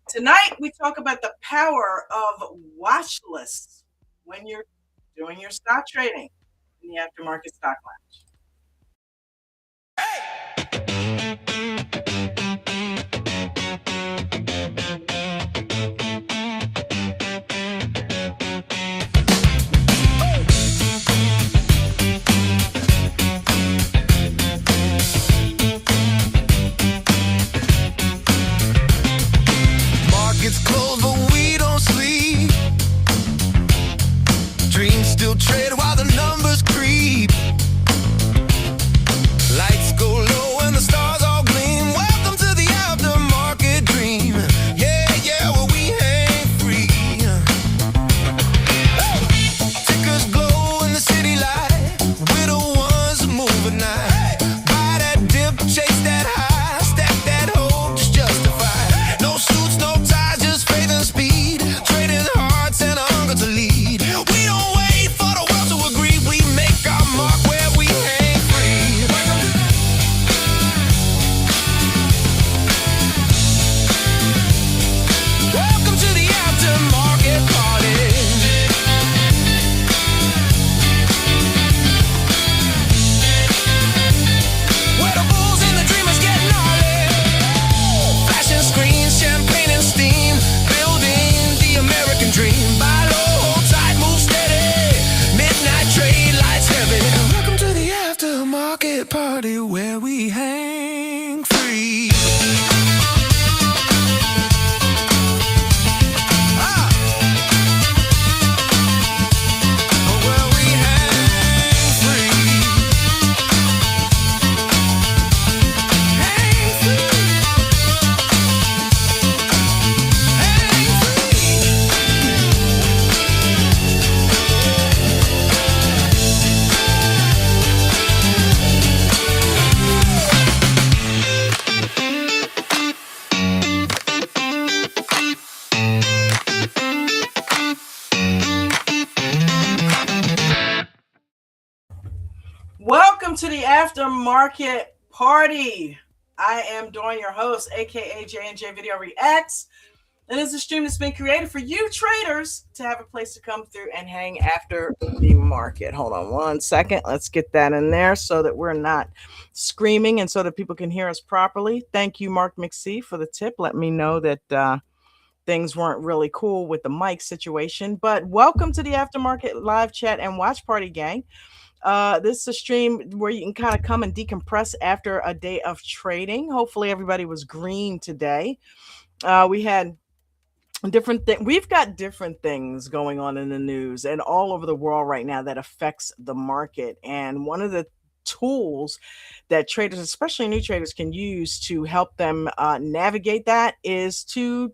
Tonight, we talk about the power of watch lists when you're doing your stock trading in the aftermarket stock lounge. Markets close, but we don't sleep. Dreams still trade while the numbers creep. Lights go low and the stars all gleam. Welcome to the aftermarket dream. Yeah, yeah, well, we hang free. Tickers glow in the city light. We're the ones who move at night. Buy that dip, chase that high. Stack that hope, just justify. No suits, no ties, just faith and speed. Trading hearts and a hunger to lead. We don't wait for the world to agree. We make our mark where we hang free. Welcome to the aftermarket party. Where the bulls and the dreamers get gnarly. Flashing screens, champagne and steam. Building the American dream. Buy low, hold tight, move steady. Midnight trade, lights heavy. Welcome to the aftermarket party where we hang free. Where we hang free. Hang free. Hang free. Welcome to the aftermarket party. I am Dawn, your host, aka J&J Video Reacts. And it's a stream that's been created for you traders to have a place to come through and hang after the market. Hold on one second. Let's get that in there so that we're not screaming and so that people can hear us properly. Thank you, Mark McSee, for the tip. Let me know that things weren't really cool with the mic situation. But welcome to the aftermarket live chat and watch party, gang. This is a stream where you can kind of come and decompress after a day of trading. Hopefully everybody was green today. We had we've got different things going on in the news and all over the world right now that affects the market. And one of the tools that traders, especially new traders, can use to help them navigate that is to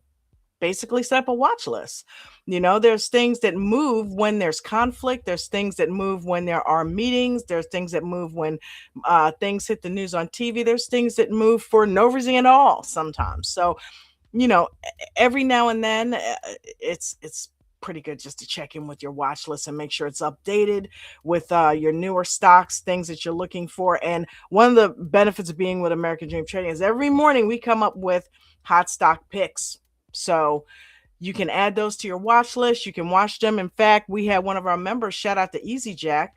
basically set up a watch list. You know, there's things that move when there's conflict. There's things that move when there are meetings. There's things that move when things hit the news on TV. There's things that move for no reason at all sometimes. So, you know, every now and then it's pretty good just to check in with your watch list and make sure it's updated with your newer stocks, things that you're looking for. And one of the benefits of being with American Dream Trading is every morning we come up with hot stock picks. So you can add those to your watch list. You can watch them. In fact, we had one of our members, shout out to EasyJack.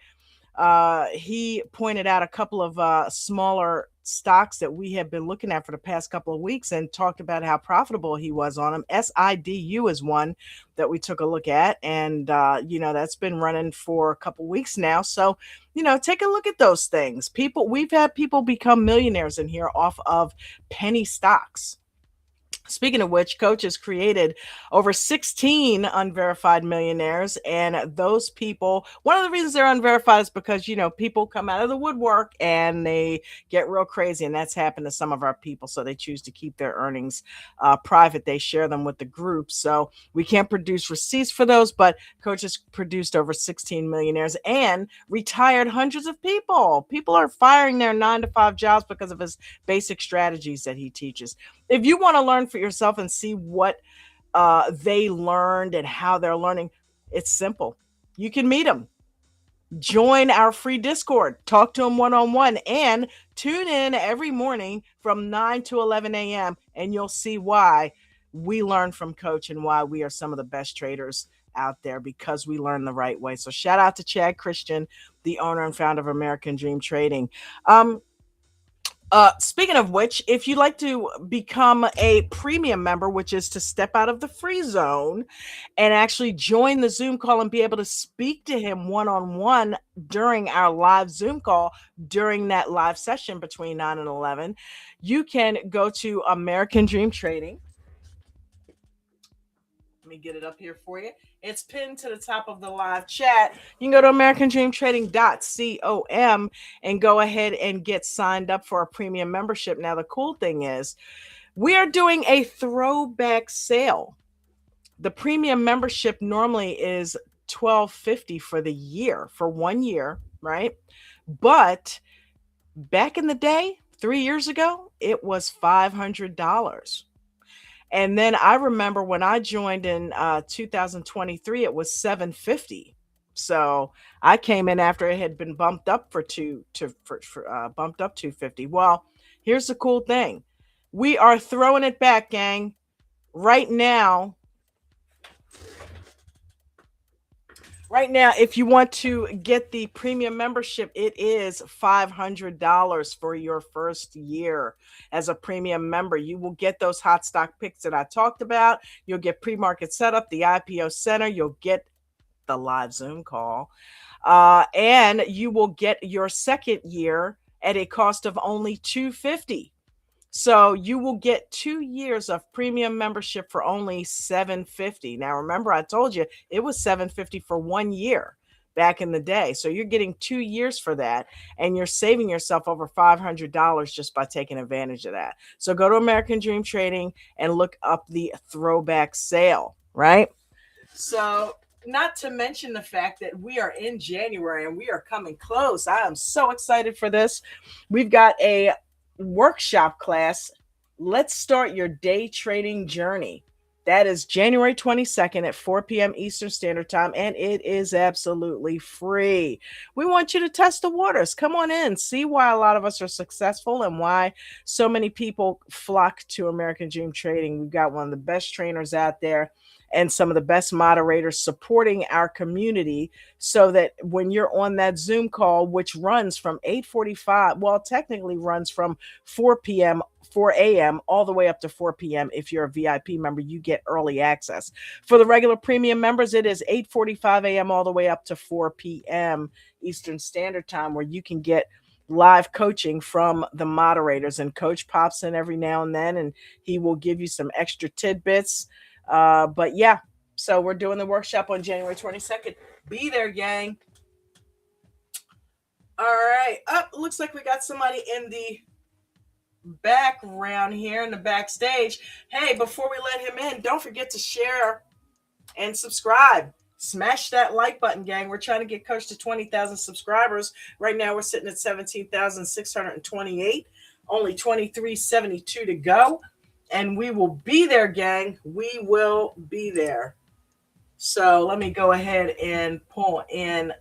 He pointed out a couple of smaller stocks that we have been looking at for the past couple of weeks and talked about how profitable he was on them. SIDU is one that we took a look at. And, you know, that's been running for a couple of weeks now. So, you know, take a look at those things. We've had people become millionaires in here off of penny stocks. Speaking of which, Coach has created over 16 unverified millionaires. And those people, one of the reasons they're unverified is because, you know, people come out of the woodwork and they get real crazy. And that's happened to some of our people. So they choose to keep their earnings private. They share them with the group. So we can't produce receipts for those, but Coach has produced over 16 millionaires and retired hundreds of people. People are firing their 9-to-5 jobs because of his basic strategies that he teaches. If you want to learn for yourself and see what they learned and how they're learning, it's simple. You can meet them. Join our free Discord. Talk to them one-on-one and tune in every morning from 9 to 11 a.m. and you'll see why we learn from Coach and why we are some of the best traders out there because we learn the right way. So shout out to Chad Christian, the owner and founder of American Dream Trading. Um, Speaking of which, if you'd like to become a premium member, which is to step out of the free zone and actually join the Zoom call and be able to speak to him one on one during our live Zoom call during that live session between 9 and 11, you can go to American Dream Trading. Let me get it up here for you. It's pinned to the top of the live chat. You can go to americandreamtrading.com and go ahead and get signed up for a premium membership. Now, the cool thing is we are doing a throwback sale. The premium membership normally is $12.50 for the year, for 1 year, right? But back in the day, 3 years ago, it was $500. And then I remember when I joined in 2023, it was $750. So I came in after it had been bumped up bumped up $250. Well, here's the cool thing: we are throwing it back, gang. Right now, if you want to get the premium membership, it is $500 for your first year as a premium member. You will get those hot stock picks that I talked about. You'll get pre-market setup, the IPO center. You'll get the live Zoom call. And you will get your second year at a cost of only $250. So you will get 2 years of premium membership for only $750. Now, remember, I told you it was $750 for 1 year back in the day. So you're getting 2 years for that, and you're saving yourself over $500 just by taking advantage of that. So go to American Dream Trading and look up the throwback sale, right? So, not to mention the fact that we are in January and we are coming close. I am so excited for this. We've got a workshop class. Let's start your day trading journey. That is January 22nd at 4 p.m. Eastern Standard Time, and it is absolutely free. We want you to test the waters. Come on in, see why a lot of us are successful and why so many people flock to American Dream Trading. We've got one of the best trainers out there and some of the best moderators supporting our community, so that when you're on that Zoom call, which runs from 8:45, well, technically runs from 4 a.m. all the way up to 4 p.m. If you're a VIP member, you get early access. For the regular premium members, it is 8:45 a.m. all the way up to 4 p.m. Eastern Standard Time, where you can get live coaching from the moderators, and Coach pops in every now and then, and he will give you some extra tidbits. But yeah, so we're doing the workshop on January 22nd. Be there, gang. All right. Looks like we got somebody in the background here in the backstage. Hey, before we let him in, don't forget to share and subscribe. Smash that like button, gang. We're trying to get Coach to 20,000 subscribers. Right now, we're sitting at 17,628. Only 2,372 to go. And we will be there, gang. We will be there. So let me go ahead and pull in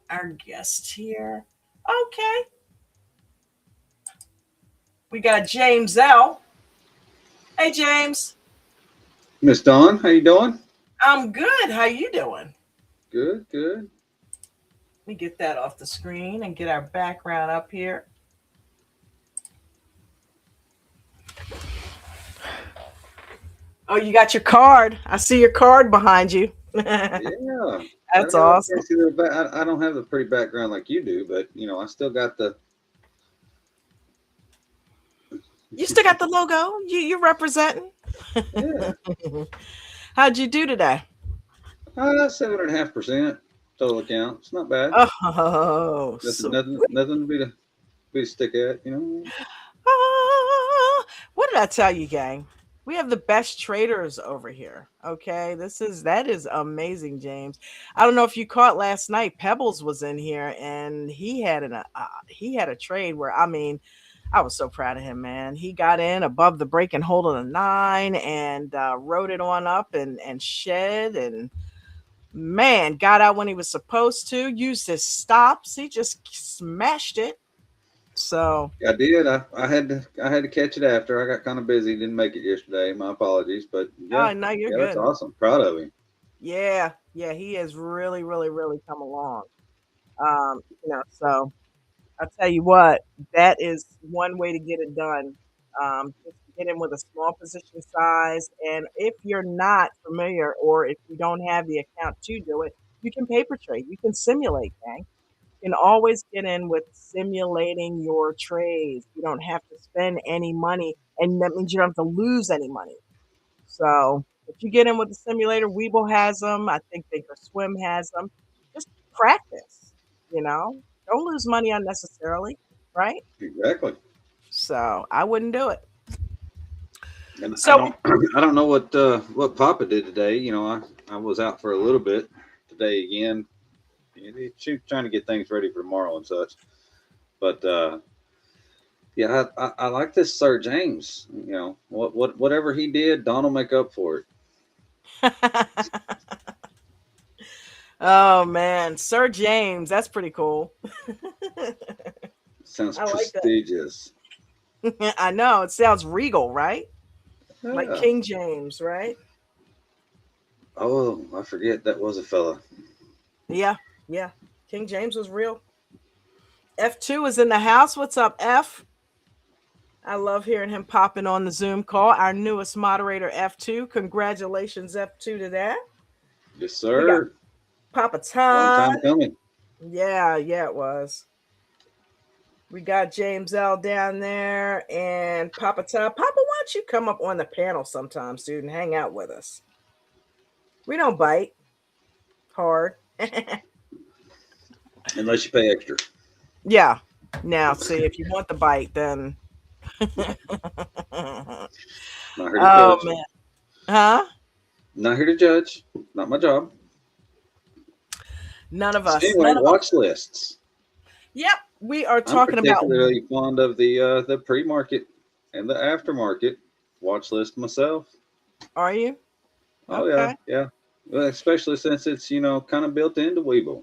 our guest here. Okay. We got James L. Hey, James. Miss Dawn, how you doing? I'm good. How you doing? Good, good. Let me get that off the screen and get our background up here. Oh, you got your card. I see your card behind you. Yeah. That's awesome. I don't have the pretty background like you do, but, I still got the... You still got the logo. You're representing. Yeah. How'd you do today? 7.5% total account. It's not bad. Oh, nothing to be stick at, What did I tell you, gang? We have the best traders over here. Okay, that is amazing, James. I don't know if you caught last night. Pebbles was in here, and he had a trade where, I was so proud of him, man. He got in above the break and hold on a 9 and rode it on up and shed, and man, got out when he was supposed to. Used his stops. He just smashed it. So I did. I had to catch it after. I got kind of busy. Didn't make it yesterday. My apologies. But oh no, you're yeah, that's good. awesome. Proud of him. Yeah, yeah, he has really, really, really come along. So I'll tell you what, that is one way to get it done. Just get in with a small position size. And if you're not familiar or if you don't have the account to do it, you can paper trade. You can simulate, gang. You can always get in with simulating your trades. You don't have to spend any money, and that means you don't have to lose any money. So if you get in with the simulator, Weeble has them. I think Thinkorswim has them. Just practice, you know. Don't lose money unnecessarily, right? Exactly. So I wouldn't do it. And I So don't I don't know what Papa did today. I was out for a little bit today again. She's trying to get things ready for tomorrow and such. But yeah, I like this Sir James. Whatever he did, Don will make up for it. oh man, Sir James, that's pretty cool. Sounds I like prestigious. that. I know it sounds regal, right? Like Yeah. King James, right? Oh, I forget that was a fella. Yeah, yeah. King James was real. F2 is in the house. What's up, F? I love hearing him popping on the Zoom call. Our newest moderator, F2. Congratulations, F2, to that. Yes, We got sir. Papa Long Todd. time coming. Yeah, yeah, it was. We got James L down there and Papa Todd. Papa, why don't you come up on the panel sometimes, dude, and hang out with us? We don't bite hard. Unless you pay extra. yeah. Now, see, if you want the bite, then. Not here to oh, judge. man. Huh? Not here to judge. Not my job. None of So us. anyway, None of us. watch lists. Yep. We are I'm talking about. particularly fond of the pre-market and the aftermarket watch list myself. Are you? Oh yeah, Okay. yeah. Well, especially since it's kind of built into Weeble.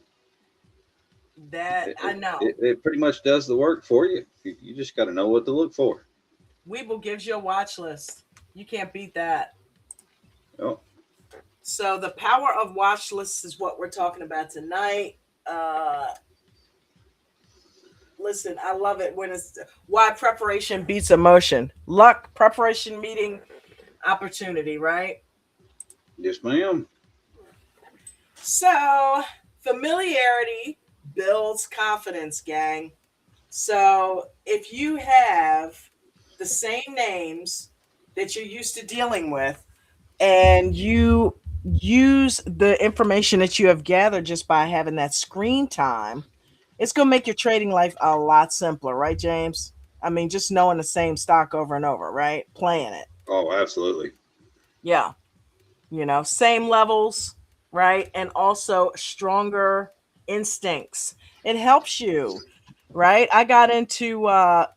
That It, I it, know. it, it pretty much does the work for you. You just got to know what to look for. Weeble gives you a watch list. You can't beat that. Oh, So the power of watch lists is what we're talking about tonight. Uh Listen, I love it when it's why preparation beats emotion. Luck, preparation meeting opportunity, right? yes, ma'am. So familiarity builds confidence, gang. So if you have the same names that you're used to dealing with and you use the information that you have gathered just by having that screen time, it's going to make your trading life a lot simpler, right, James? I mean, just knowing the same stock over and over, right? Playing it. Oh, absolutely. Yeah. Same levels, right? And also stronger instincts. It helps you, right? I got into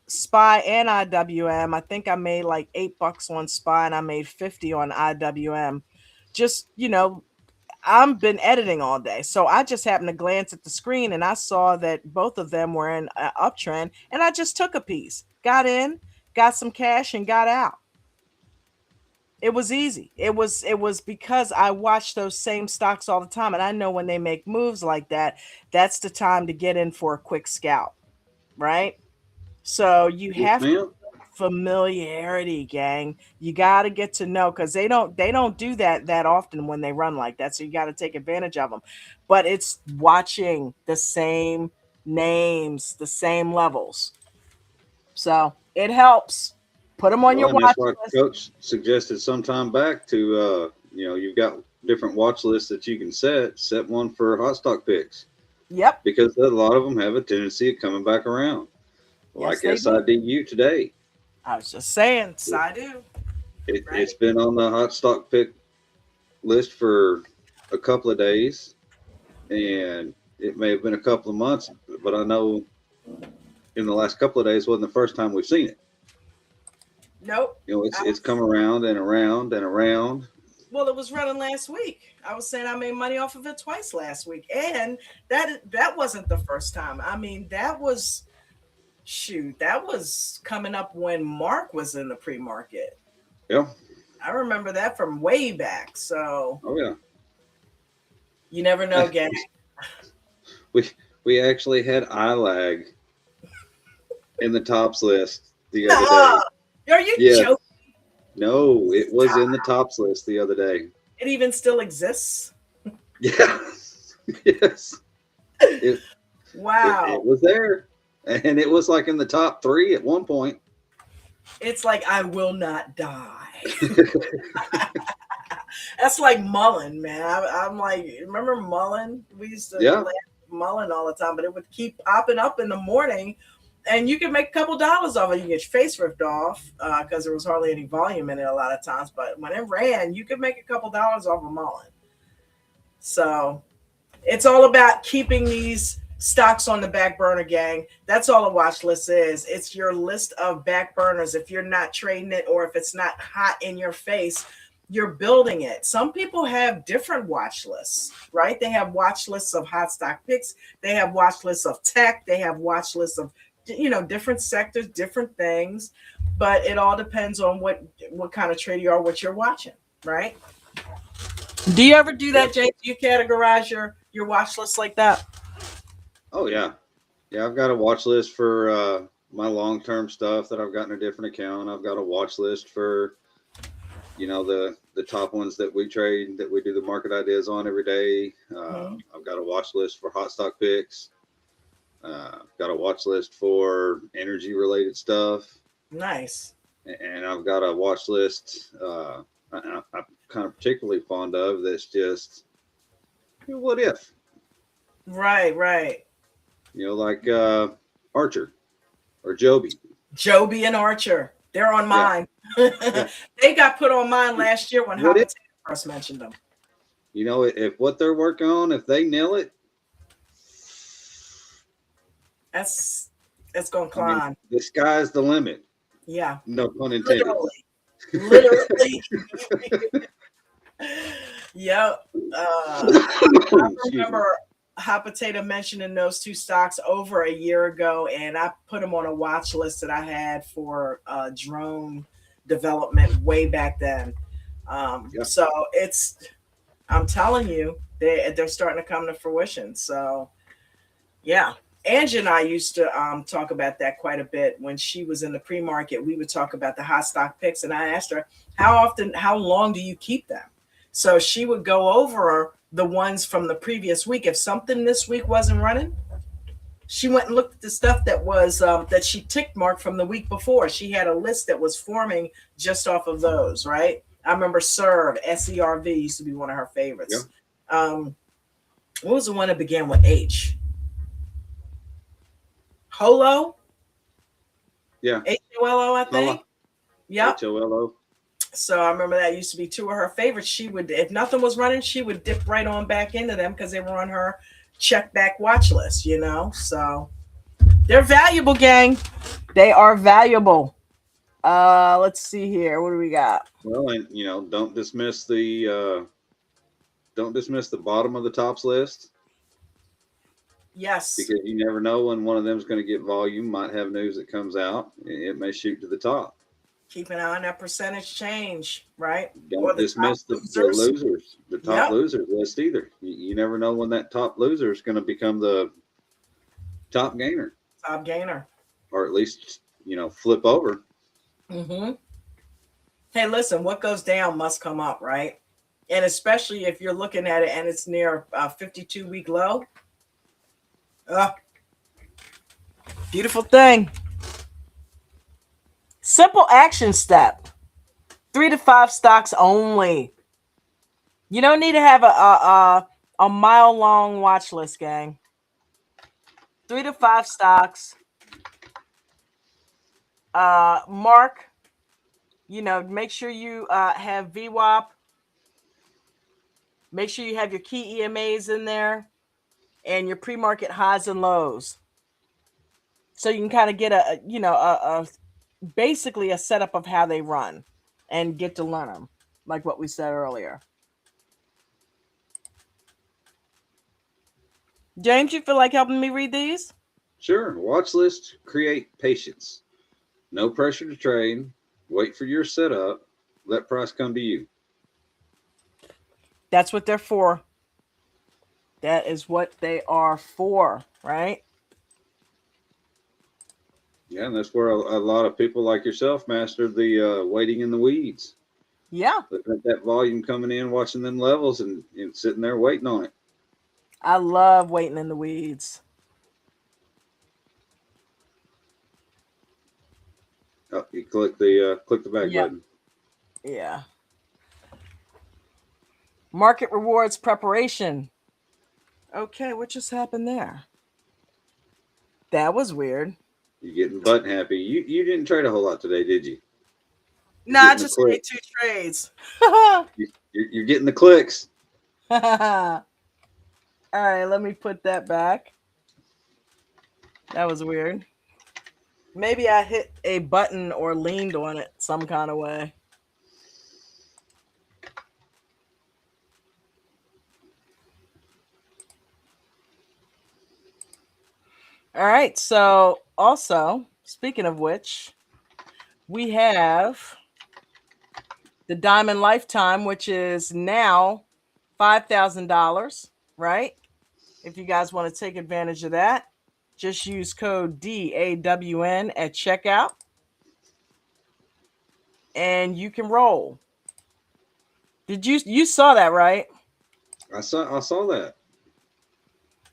SPY and IWM. I think I made like $8 on SPY and I made 50 on IWM. Just, I've been editing all day. So I just happened to glance at the screen and I saw that both of them were in an uptrend and I just took a piece, got in, got some cash and got out. It was easy. It was because I watch those same stocks all the time and I know when they make moves like that, that's the time to get in for a quick scalp, right? So you Yes, have to ma'am. build familiarity, gang. You got to get to know cuz they don't do that often when they run like that. So you got to take advantage of them. But it's watching the same names, the same levels. So it helps. Put them on Well, your and that's watch why list. Coach suggested some time back to you've got different watch lists that you can set one for hot stock picks Yep. because a lot of them have a tendency of coming back around, Yes, like they do. SIDU today. I was just saying, so I do. It's Right? been on the hot stock pick list for a couple of days, and it may have been a couple of months, but I know in the last couple of days wasn't the first time we've seen it. Nope. It's I it's was, come around and around and around. well, it was running last week. I was saying I made money off of it twice last week, and that wasn't the first time. I mean, that was Shoot, that was coming up when Mark was in the pre-market. Yeah. I remember that from way back. So Oh yeah. you never know, gang. we we actually had iLag in the tops list the other Nah, day. are you Yeah. joking? No, it was in the tops list the other day. It even still exists? Yeah. Yes. It, Wow. it was there. And it was like in the top 3 at one point. It's like I will not die. That's like Mullen, man. I'm like, remember Mullen? We used to Yeah. play Mullen all the time, but it would keep popping up in the morning, and you could make a couple dollars off it. You get your face ripped off because there was hardly any volume in it a lot of times. But when it ran, you could make a couple dollars off of Mullen. So it's all about keeping these stocks on the back burner, gang. That's all a watch list is. It's your list of back burners. If you're not trading it or if it's not hot in your face, you're building it. Some people have different watch lists, right? They have watch lists of hot stock picks. They have watch lists of tech. They have watch lists of, different sectors, different things. But it all depends on what kind of trader you are, what you're watching, right? Do you ever do that, Jay? Do you categorize your watch list like that? Oh yeah. Yeah, I've got a watch list for my long-term stuff that I've got in a different account. I've got a watch list for the top ones that we trade, that we do the market ideas on every day. I've got a watch list for hot stock picks. Got a watch list for energy related stuff. Nice. And I've got a watch list I'm kind of particularly fond of that's just what if. Right. Like Archer or Joby. Joby and Archer. They're on mine. Yeah. They got put on mine last year when Hopper first mentioned them. If what they're working on, if they nail it, it's going to climb. The sky's the limit. Yeah. No pun intended. Literally. Yep. I remember Hot Potato mentioning those two stocks over a year ago, and I put them on a watch list that I had for drone development way back then. So I'm telling you, they're starting to come to fruition. So yeah. Angie and I used to talk about that quite a bit. When she was in the pre-market, we would talk about the hot stock picks, and I asked her, how long do you keep them? So she would go over the ones from the previous week. If something this week wasn't running, she went and looked at the stuff that was that she tick marked from the week before. She had a list that was forming just off of those, right? I remember SERV used to be one of her favorites. Yeah. What was the one that began with H? Holo? Yeah. HOLO, I think. Yeah. HOLO. So I remember that used to be two of her favorites. She would, if nothing was running, she would dip right on back into them because they were on her check back watch list, So they're valuable, gang. They are valuable. Let's see here. What do we got? Well, and don't dismiss the bottom of the tops list. Yes. Because you never know when one of them is going to get volume, might have news that comes out. It may shoot to the top. Keep an eye on that percentage change, right? Don't dismiss the losers, the top losers list either. You never know when that top loser is going to become the top gainer. Top gainer. Or at least, flip over. Mm-hmm. Hey, listen, what goes down must come up, right? And especially if you're looking at it and it's near a 52-week low. Beautiful thing. Simple action step. 3 to 5 stocks only. You don't need to have a mile-long watch list, gang. 3 to 5 stocks. Mark, make sure you have VWAP. Make sure you have your key EMAs in there and your pre-market highs and lows. So you can kind of get a basically a setup of how they run and get to learn them, like what we said earlier. James, you feel like helping me read these? Sure. Watch lists create patience. No pressure to trade. Wait for your setup. Let price come to you. That's what they're for. That is what they are for, right? Yeah, and that's where a lot of people like yourself mastered the waiting in the weeds. Yeah. Looking at that volume coming in, watching them levels, and sitting there waiting on it. I love waiting in the weeds. Oh, you click the back Yeah. button. Yeah. Market rewards preparation. Okay, what just happened there? That was weird. You're getting button happy. You didn't trade a whole lot today, did you? You're No, I getting the just click. made 2 trades. You're getting the clicks. All right, let me put that back. That was weird. Maybe I hit a button or leaned on it some kind of way. All right, so also, speaking of which, we have the Diamond Lifetime, which is now $5,000, right? If you guys want to take advantage of that, just use code DAWN at checkout and you can roll. Did you saw that, right? I saw that.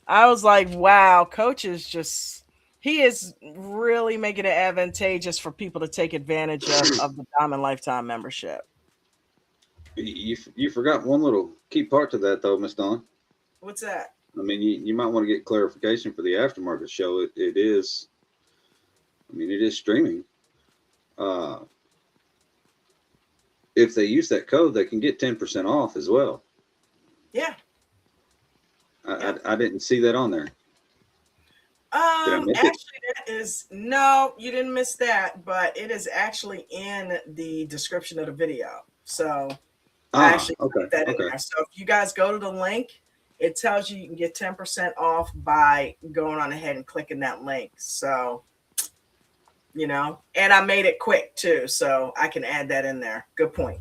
I was like, wow, coach is just he is really making it advantageous for people to take advantage of the Diamond Lifetime membership. You forgot one little key part to that though, Miss Dawn. What's that? I mean, you might want to get clarification for the aftermarket show. It is, I mean, it is streaming. Uh, if they use that code, they can get 10% off as well. Yeah. I didn't see that on there. Did I miss Actually, it? that is no, you didn't miss that, but it is actually in the description of the video. So I actually put that in there. So if you guys go to the link, it tells you can get 10% off by going on ahead and clicking that link. So, and I made it quick too, so I can add that in there. Good point.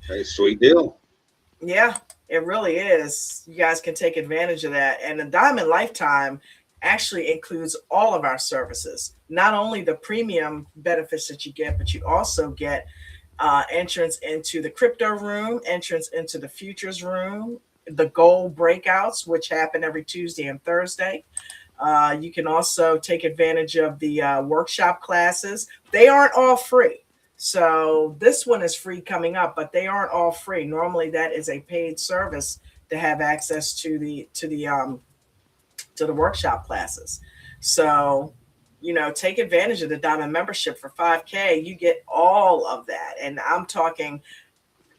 Hey, sweet deal. Yeah, it really is. You guys can take advantage of that. And the Diamond Lifetime actually includes all of our services, not only the premium benefits that you get, but you also get entrance into the crypto room, entrance into the futures room, the gold breakouts, which happen every Tuesday and Thursday. You can also take advantage of the workshop classes. They aren't all free. So this one is free coming up, but they aren't all free. Normally that is a paid service to have access to the workshop classes. So, take advantage of the Diamond membership for $5K. You get all of that. And I'm talking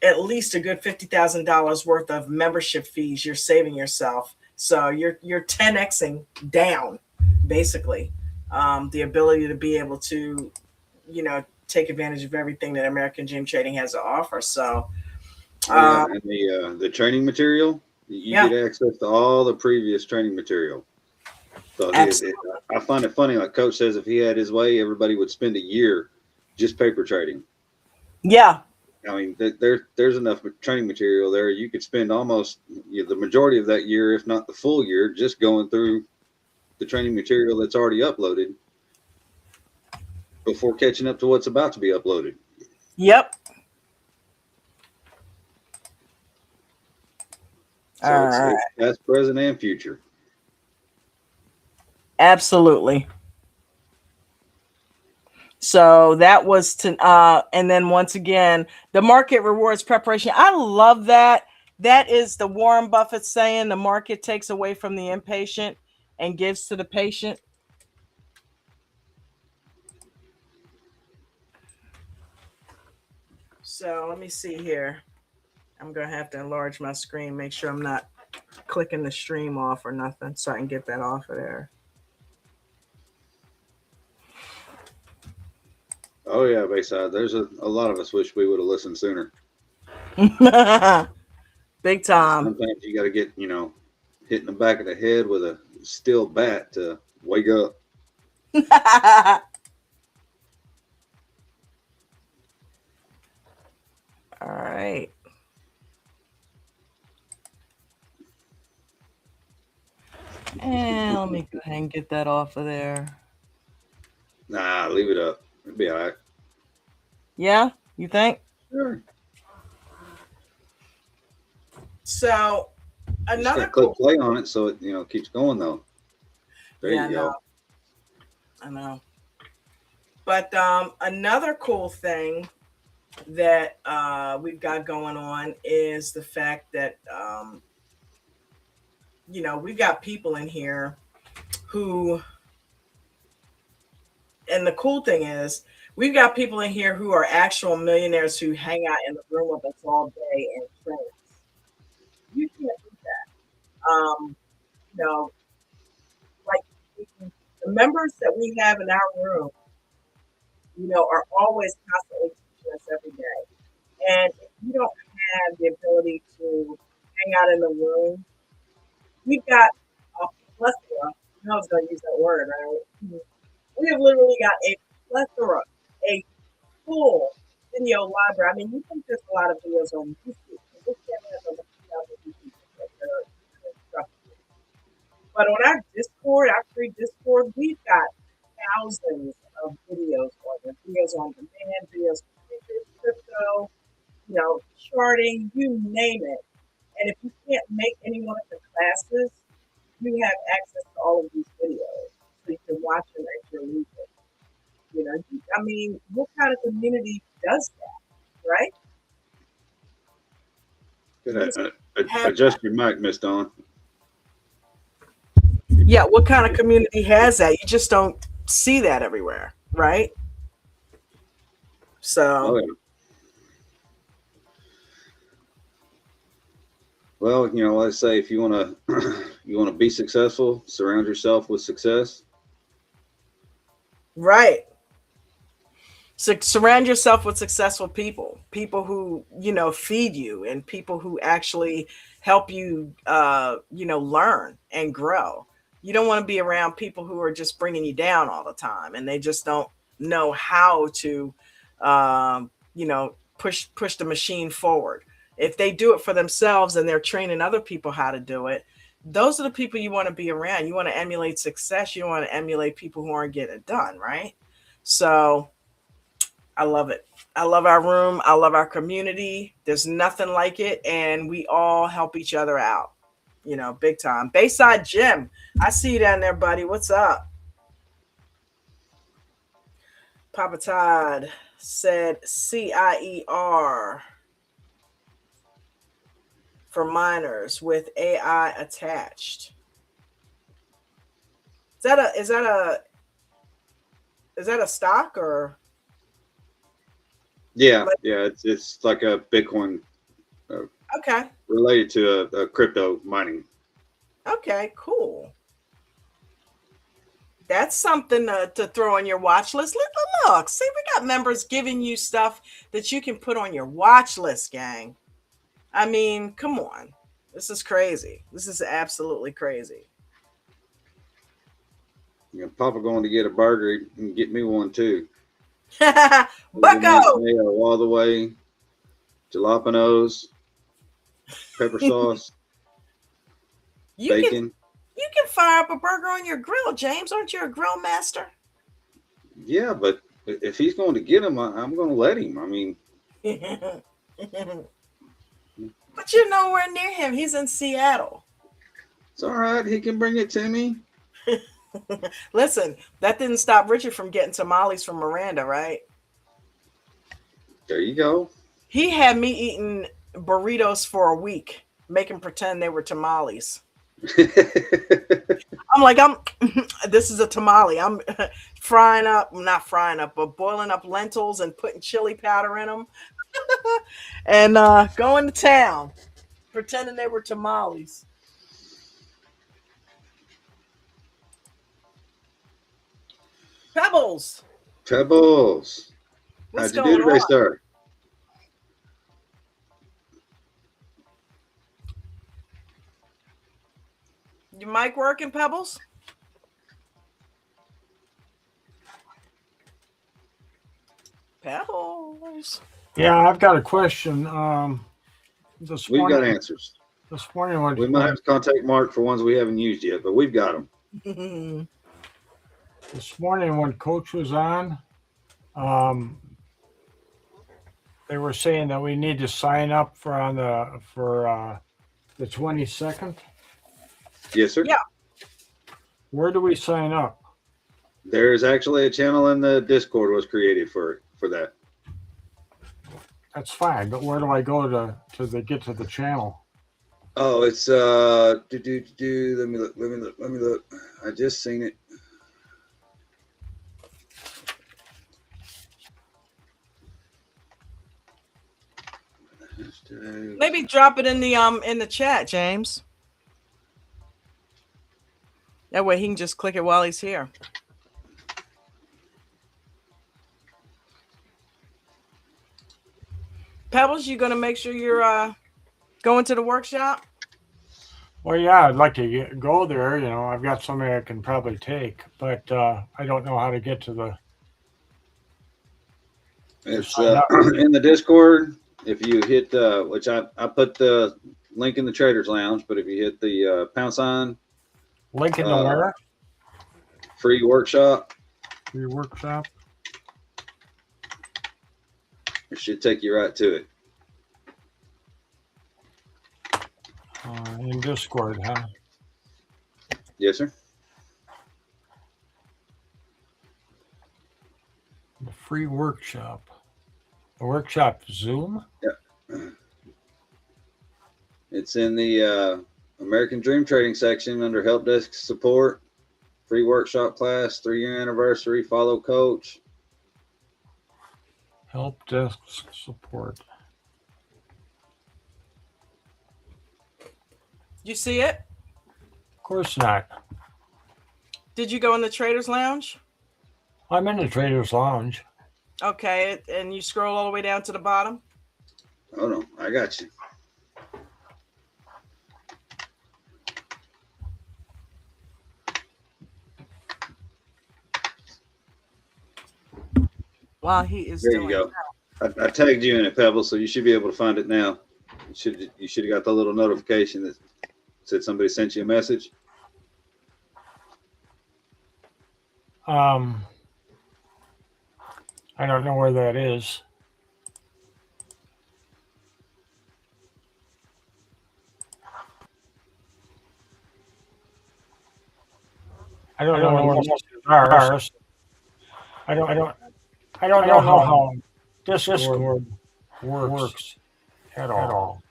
at least a good $50,000 worth of membership fees you're saving yourself. So you're 10xing down, basically, the ability to be able to, take advantage of everything that American Dream Trading has to offer. So, And the training material, you get access to all the previous training material. So I find it funny, like Coach says, if he had his way, everybody would spend a year just paper trading. Yeah. I mean, there's enough training material there. You could spend almost the majority of that year, if not the full year, just going through the training material that's already uploaded before catching up to what's about to be uploaded. Yep. So it's past, present, and future. Absolutely. So that was and then once again, the market rewards preparation. I love that. That is the Warren Buffett saying, the market takes away from the impatient and gives to the patient. So let me see here. I'm going to have to enlarge my screen, make sure I'm not clicking the stream off or nothing, so I can get that off of there. Oh yeah, Bayside. There's a lot of us wish we would have listened sooner. Big time. Sometimes you got to get hit in the back of the head with a steel bat to wake up. All right. And let me go ahead and get that off of there. Nah, leave it up. It'll be all right. Yeah, you think? Sure. So Just another gotta click cool. play on it so it keeps going though. There Yeah, you go. I know. But another cool thing that we've got going on is the fact that we've got people in here who, and the cool thing is, we've got people in here who are actual millionaires who hang out in the room with us all day and train us. You can't do that. Like the members that we have in our room, are always constantly teaching us every day. And if you don't have the ability to hang out in the room, we've got a plethora. I was going to use that word, right? We have literally got a plethora, a full video library. I mean, you think there's a lot of videos on YouTube. This channel has over 2,000 YouTube videos. But on our Discord, our free Discord, we've got thousands of videos on there. Videos on demand, videos on futures, crypto, charting, you name it. And if you can't make any one of the classes, you have access to all of these videos. So you can watch them at your leisure. I mean, what kind of community does that, right? Adjust your mic, Miss Dawn. Yeah, what kind of community has that? You just don't see that everywhere, right? So, Oh, yeah. Well, let's say if you want to be successful, surround yourself with success. right. So surround yourself with successful people who, feed you, and people who actually help you, learn and grow. You don't want to be around people who are just bringing you down all the time, and they just don't know how to, push the machine forward. If they do it for themselves and they're training other people how to do it, those are the people you want to be around. You want to emulate success. You want to emulate people who aren't getting it done, right? So I love it. I love our room. I love our community. There's nothing like it. And we all help each other out, big time. Bayside Jim, I see you down there, buddy. What's up? Papa Todd said CIER for minors with AI attached. Is that a stock or? Yeah, it's like a Bitcoin. Okay. Related to a crypto mining. Okay, cool. That's something to throw on your watch list. Look, see, we got members giving you stuff that you can put on your watch list, gang. I mean, come on. This is crazy. This is absolutely crazy. Papa going to get a burger and get me one too. Bucko! All the way, jalapenos, pepper sauce, bacon. You can fire up a burger on your grill, James. Aren't you a grill master? Yeah, but if he's going to get him, I'm going to let him. I mean, but you're nowhere near him. He's in Seattle. It's all right. He can bring it to me. Listen, that didn't stop Richard from getting tamales from Miranda, right? There you go. He had me eating burritos for a week, making pretend they were tamales. I'm like, this is a tamale. I'm not frying up, but boiling up lentils and putting chili powder in them and going to town, pretending they were tamales. Pebbles. How'd you do today, sir? Your mic working, Pebbles? Pebbles. Yeah, I've got a question. We've got answers. This morning, We might have to contact Mark for ones we haven't used yet, but we've got them. This morning when Coach was on, they were saying that we need to sign up for the 22nd. Yes, sir. Yeah. Where do we sign up? There's actually a channel in the Discord was created for that. That's fine, but where do I go to get to the channel? Oh, it's let me look. I just seen it. Maybe drop it in the chat, James. That way he can just click it while he's here. Pebbles, you gonna make sure you're going to the workshop? Well, yeah, I'd like to go there. You know, I've got somebody I can probably take, but I don't know how to get to the. It's in the Discord. If you hit which I put the link in the Traders Lounge, but if you hit the pound sign, Link in the where? free workshop, Free workshop. it should take you right to it. In Discord, huh? Yes, sir. The free workshop. The workshop Zoom? It's in the American Dream Trading section under Help Desk Support. Free workshop class, 3-year anniversary, follow coach. Help desk support. You see it? Of course not. Did you go in the Traders Lounge? I'm in the Traders Lounge. Okay, and you scroll all the way down to the bottom? Hold on, I got you. While he is There doing you go. that. I tagged you in it, Pebble, so you should be able to find it now. You should have got the little notification that said somebody sent you a message. I don't know where that is. I don't know what messages are. I don't know how Discord works at all.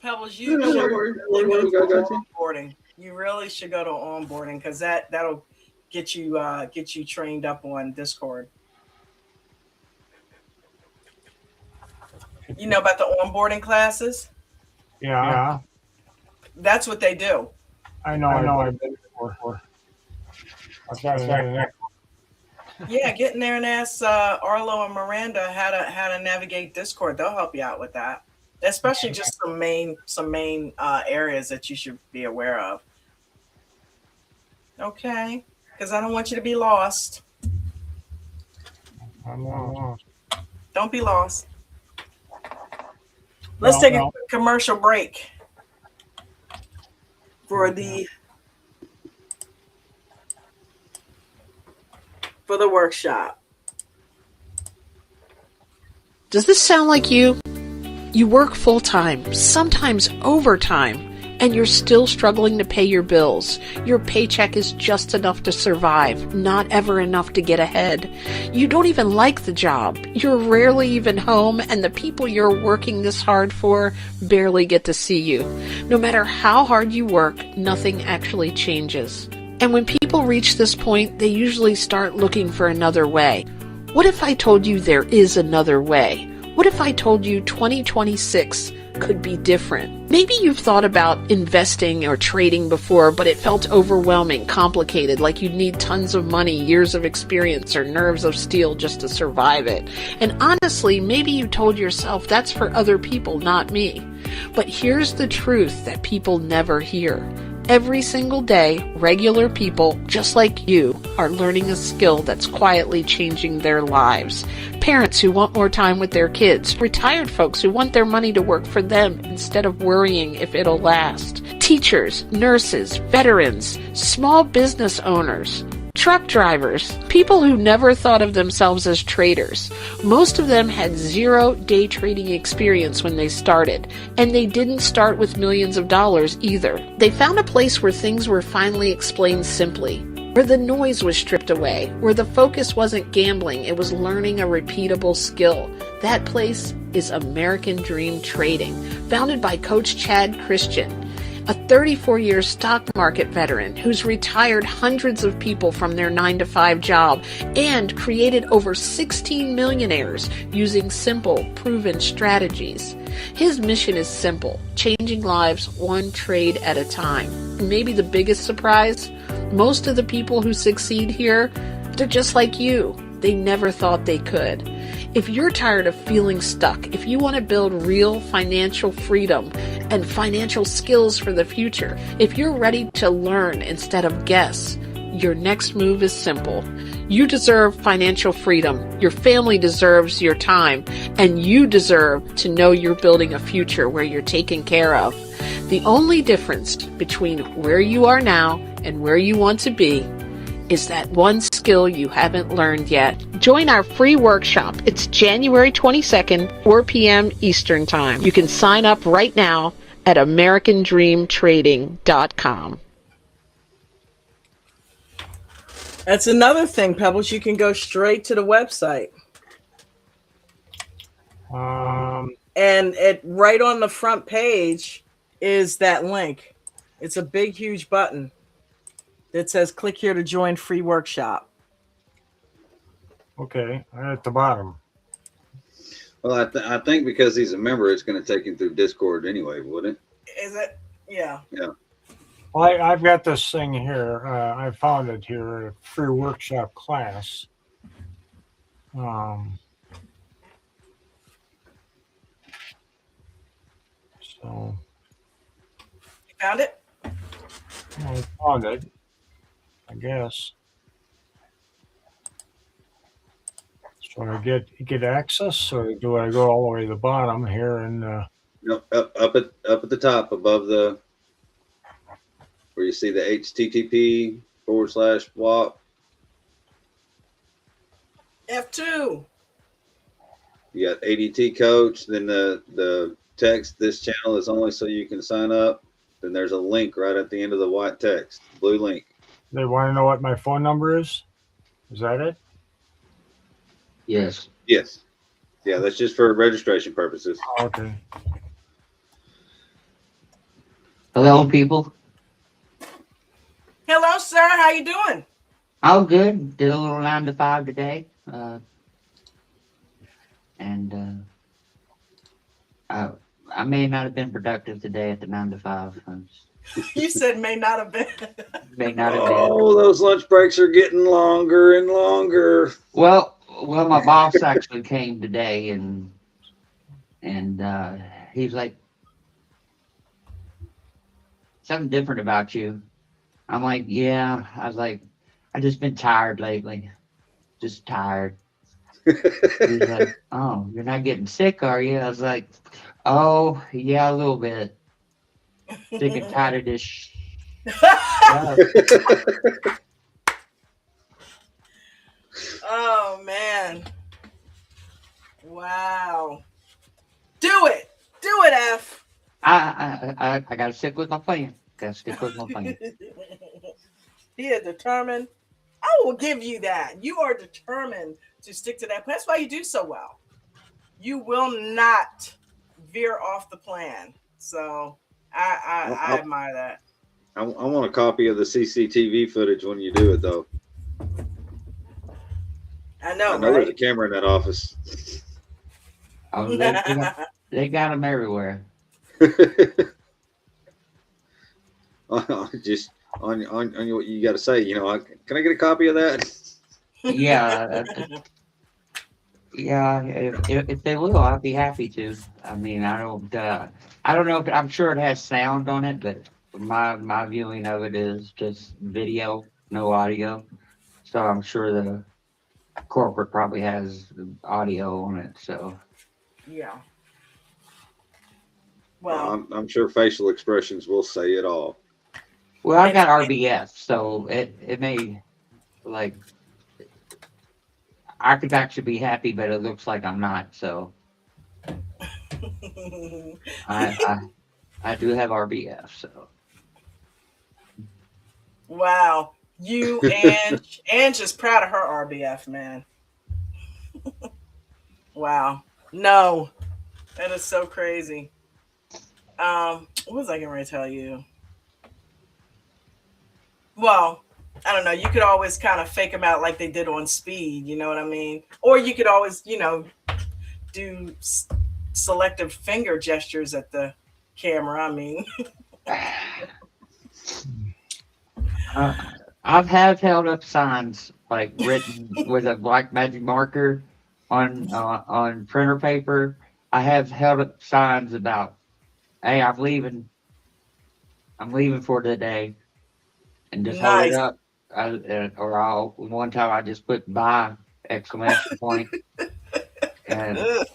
Pebbles, you should go to onboarding. You really should go to onboarding because that'll get you trained up on Discord. You know about the onboarding classes? Yeah. That's what they do. I know. I've been before. I've got that. Yeah, get in there and ask Arlo and Miranda how to navigate Discord. They'll help you out with that, especially just some main areas that you should be aware of. Okay, because I don't want you to be lost. I'm lost. Don't be lost. Let's take a quick commercial break for the workshop. Does this sound like you? You work full-time, sometimes overtime, and you're still struggling to pay your bills. Your paycheck is just enough to survive, not ever enough to get ahead. You don't even like the job. You're rarely even home, and the people you're working this hard for barely get to see you. No matter how hard you work, nothing actually changes. And when people reach this point, they usually start looking for another way. What if I told you there is another way? What if I told you 2026 could be different? Maybe you've thought about investing or trading before, but it felt overwhelming, complicated, like you'd need tons of money, years of experience, or nerves of steel just to survive it. And honestly, maybe you told yourself that's for other people, not me. But here's the truth that people never hear. Every single day, regular people just like you are learning a skill that's quietly changing their lives. Parents who want more time with their kids, retired folks who want their money to work for them instead of worrying if it'll last. Teachers, nurses, veterans, small business owners, truck drivers, people who never thought of themselves as traders. Most of them had zero day trading experience when they started, and they didn't start with millions of dollars either. They found a place where things were finally explained simply, where the noise was stripped away, where the focus wasn't gambling, it was learning a repeatable skill. That place is American Dream Trading, founded by Coach Chad Christian, a 34-year stock market veteran who's retired hundreds of people from their 9-to-5 job and created over 16 millionaires using simple, proven strategies. His mission is simple, changing lives one trade at a time. Maybe the biggest surprise? Most of the people who succeed here, they're just like you. They never thought they could. If you're tired of feeling stuck, if you want to build real financial freedom and financial skills for the future, if you're ready to learn instead of guess, your next move is simple. You deserve financial freedom, your family deserves your time, and you deserve to know you're building a future where you're taken care of. The only difference between where you are now and where you want to be is that one skill you haven't learned yet. Join our free workshop. It's January 22nd, 4 p.m. Eastern Time. You can sign up right now at AmericanDreamTrading.com. That's another thing, Pebbles. You can go straight to the website. And it right on the front page is that link. It's a big, huge button that says click here to join free workshop. Okay, at the bottom. Well, I think because he's a member, it's going to take him through Discord anyway, wouldn't it? Is it? Yeah. Yeah. Well, I've got this thing here. I found it here, a free workshop class. So. You found it? I found it, I guess. So I get access, or do I go all the way to the bottom here and? No, up at the top above the where you see the http://WAP. F2. You got ADT coach. Then the text. This channel is only so you can sign up. Then there's a link right at the end of the white text, blue link. They want to know what my phone number is. Is that it? Yes. Yes. Yeah, that's just for registration purposes. Okay. Hello, people. Hello, sir. How you doing? Oh, good. Did a little 9 to 5 today. I may not have been productive today at the 9 to 5. You said may not have been. May not have been. Oh, those lunch breaks are getting longer and longer. Well, my boss actually came today, and he's like, something different about you. I'm like, yeah. I was like, I just been tired lately. Just tired. He's like, oh, you're not getting sick, are you? I was like, oh, yeah, a little bit. Sick and tired of this. Oh, man. Wow. Do it. Do it, F. I got to stick with my plan. Got to stick with my plan. He is determined. I will give you that. You are determined to stick to that. That's why you do so well. You will not veer off the plan. So I admire that. I want a copy of the CCTV footage when you do it, though. I know there's right? a camera in that office. Oh, they got them everywhere. Just on what you got to say, can I get a copy of that? Yeah. Yeah, if they will, I'd be happy to. I mean, I don't know if I'm sure it has sound on it, but my viewing of it is just video, no audio. So I'm sure the corporate probably has audio on it. So Yeah. Well, Well, I'm sure facial expressions will say it all. well, I it's got RBF, so it may like I could actually be happy, but it looks like I'm not. So I I do have RBF. So wow. You and just proud of her RBF, man. Wow. No, that is so crazy. What was I getting ready to tell you? Well, I don't know. You could always kind of fake them out like they did on Speed. You know what I mean? Or you could always, do selective finger gestures at the camera. I mean, uh, I've have held up signs like written with a black magic marker on printer paper. I have held up signs about, "Hey, I'm leaving for today," and just hold it nice. up. Or I'll one time I just put "bye" exclamation point, and Ugh.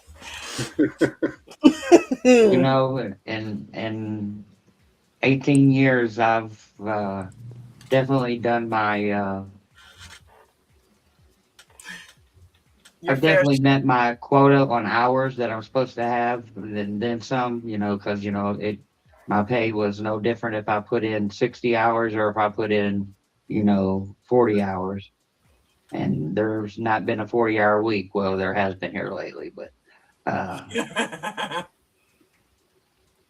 you know, in 18 years I've definitely done my Your I've fair definitely met my quota on hours that I'm supposed to have, and then some, because my pay was no different if I put in 60 hours or if I put in, 40 hours. And there's not been a 40-hour week. Well, there has been here lately, but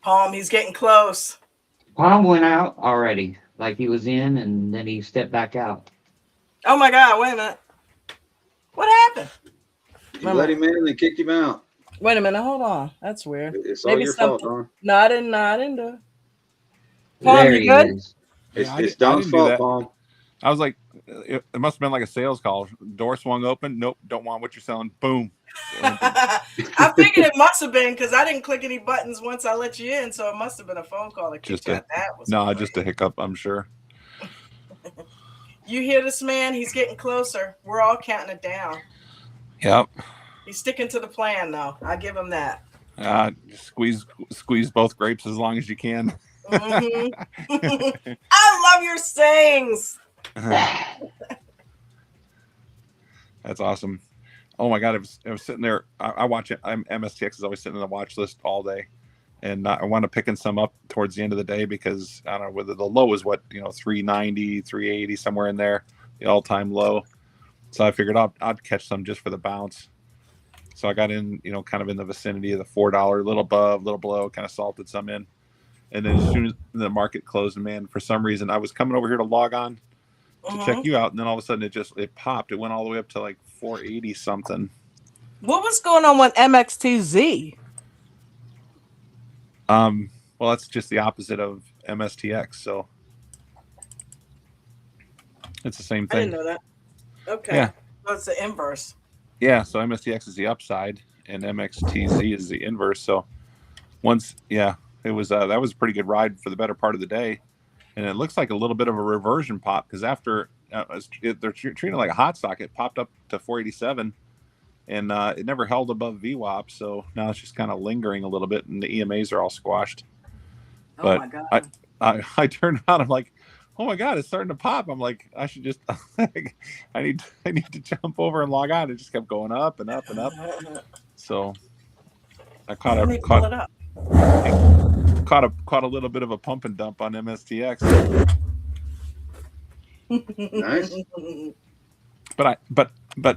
Palm, he's getting close. Palm went out already, like he was in, and then he stepped back out. Oh my God! Wait a minute. What happened? You let him in and they kicked him out. Wait a minute. Hold on. That's weird. It's all Maybe your fault, something. Don. Not in the. Palm, There you he good? is. It's I Don's didn't do fault, that. Palm. I was like, it must have been like a sales call. Door swung open. Nope, don't want what you're selling. Boom. I figured it must have been because I didn't click any buttons once I let you in, so it must have been a phone call that kicked Just you a out. That was no, great. just a hiccup. I'm sure. You hear this man? He's getting closer. We're all counting it down. Yep. He's sticking to the plan, though. I give him that. Squeeze both grapes as long as you can. Hmm I love your sayings. That's awesome. Oh my God, I was sitting there. I watch it. MSTX is always sitting in the watch list all day, and I want to picking some up towards the end of the day because I don't know whether the low is what 390, 380 somewhere in there, the all-time low. So I figured I'd catch some just for the bounce. So I got in, kind of in the vicinity of the $4, a little above, little below, kind of salted some in. And then as soon as the market closed, man, for some reason I was coming over here to log on to check you out, and then all of a sudden it popped. It went all the way up to like 480 something. What was going on with MXTZ? Well, that's just the opposite of MSTX, so it's the same I thing. didn't know that. Okay. Yeah. So it's the inverse. Yeah, so MSTX is the upside and MXTZ is the inverse. So it was that was a pretty good ride for the better part of the day, and it looks like a little bit of a reversion pop because after they're treating it like a hot stock, it popped up to 487, and it never held above VWAP. So now it's just kind of lingering a little bit, and the EMAs are all squashed. Oh But my God. I turned around, I'm like, oh my God, it's starting to pop. I'm like, I should just I need to jump over and log on. It just kept going up and up and up. So I caught Let me pull it up. a little bit of a pump and dump on MSTX. Nice. But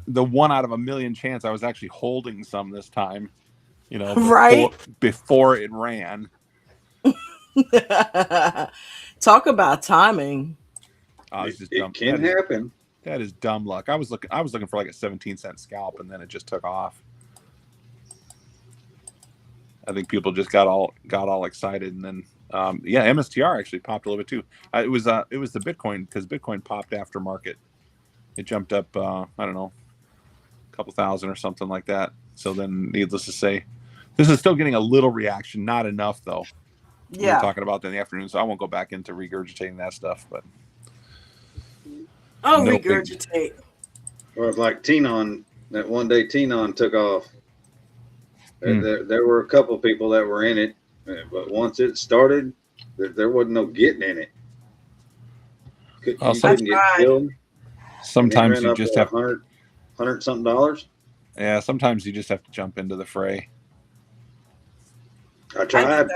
the 1 out of a million chance I was actually holding some this time, Right. before it ran. Talk about timing. It's just It dumb. can happen. That is dumb luck. I was looking for like a 17-cent scalp, and then it just took off. I think people just got all excited, and then MSTR actually popped a little bit too. It was the Bitcoin, because Bitcoin popped after market. It jumped up I don't know, a couple thousand or something like that. So then, needless to say, this is still getting a little reaction, not enough though. we were Yeah. talking about that in the afternoon, so I won't go back into regurgitating that stuff. But Oh, no big- regurgitate. Or like Tenon, that one day Tenon took off. Hmm. There were a couple people that were in it, but once it started, there wasn't no getting in it. You couldn't get killed. Sometimes you just have $100 something. Yeah, sometimes you just have to jump into the fray. I tried.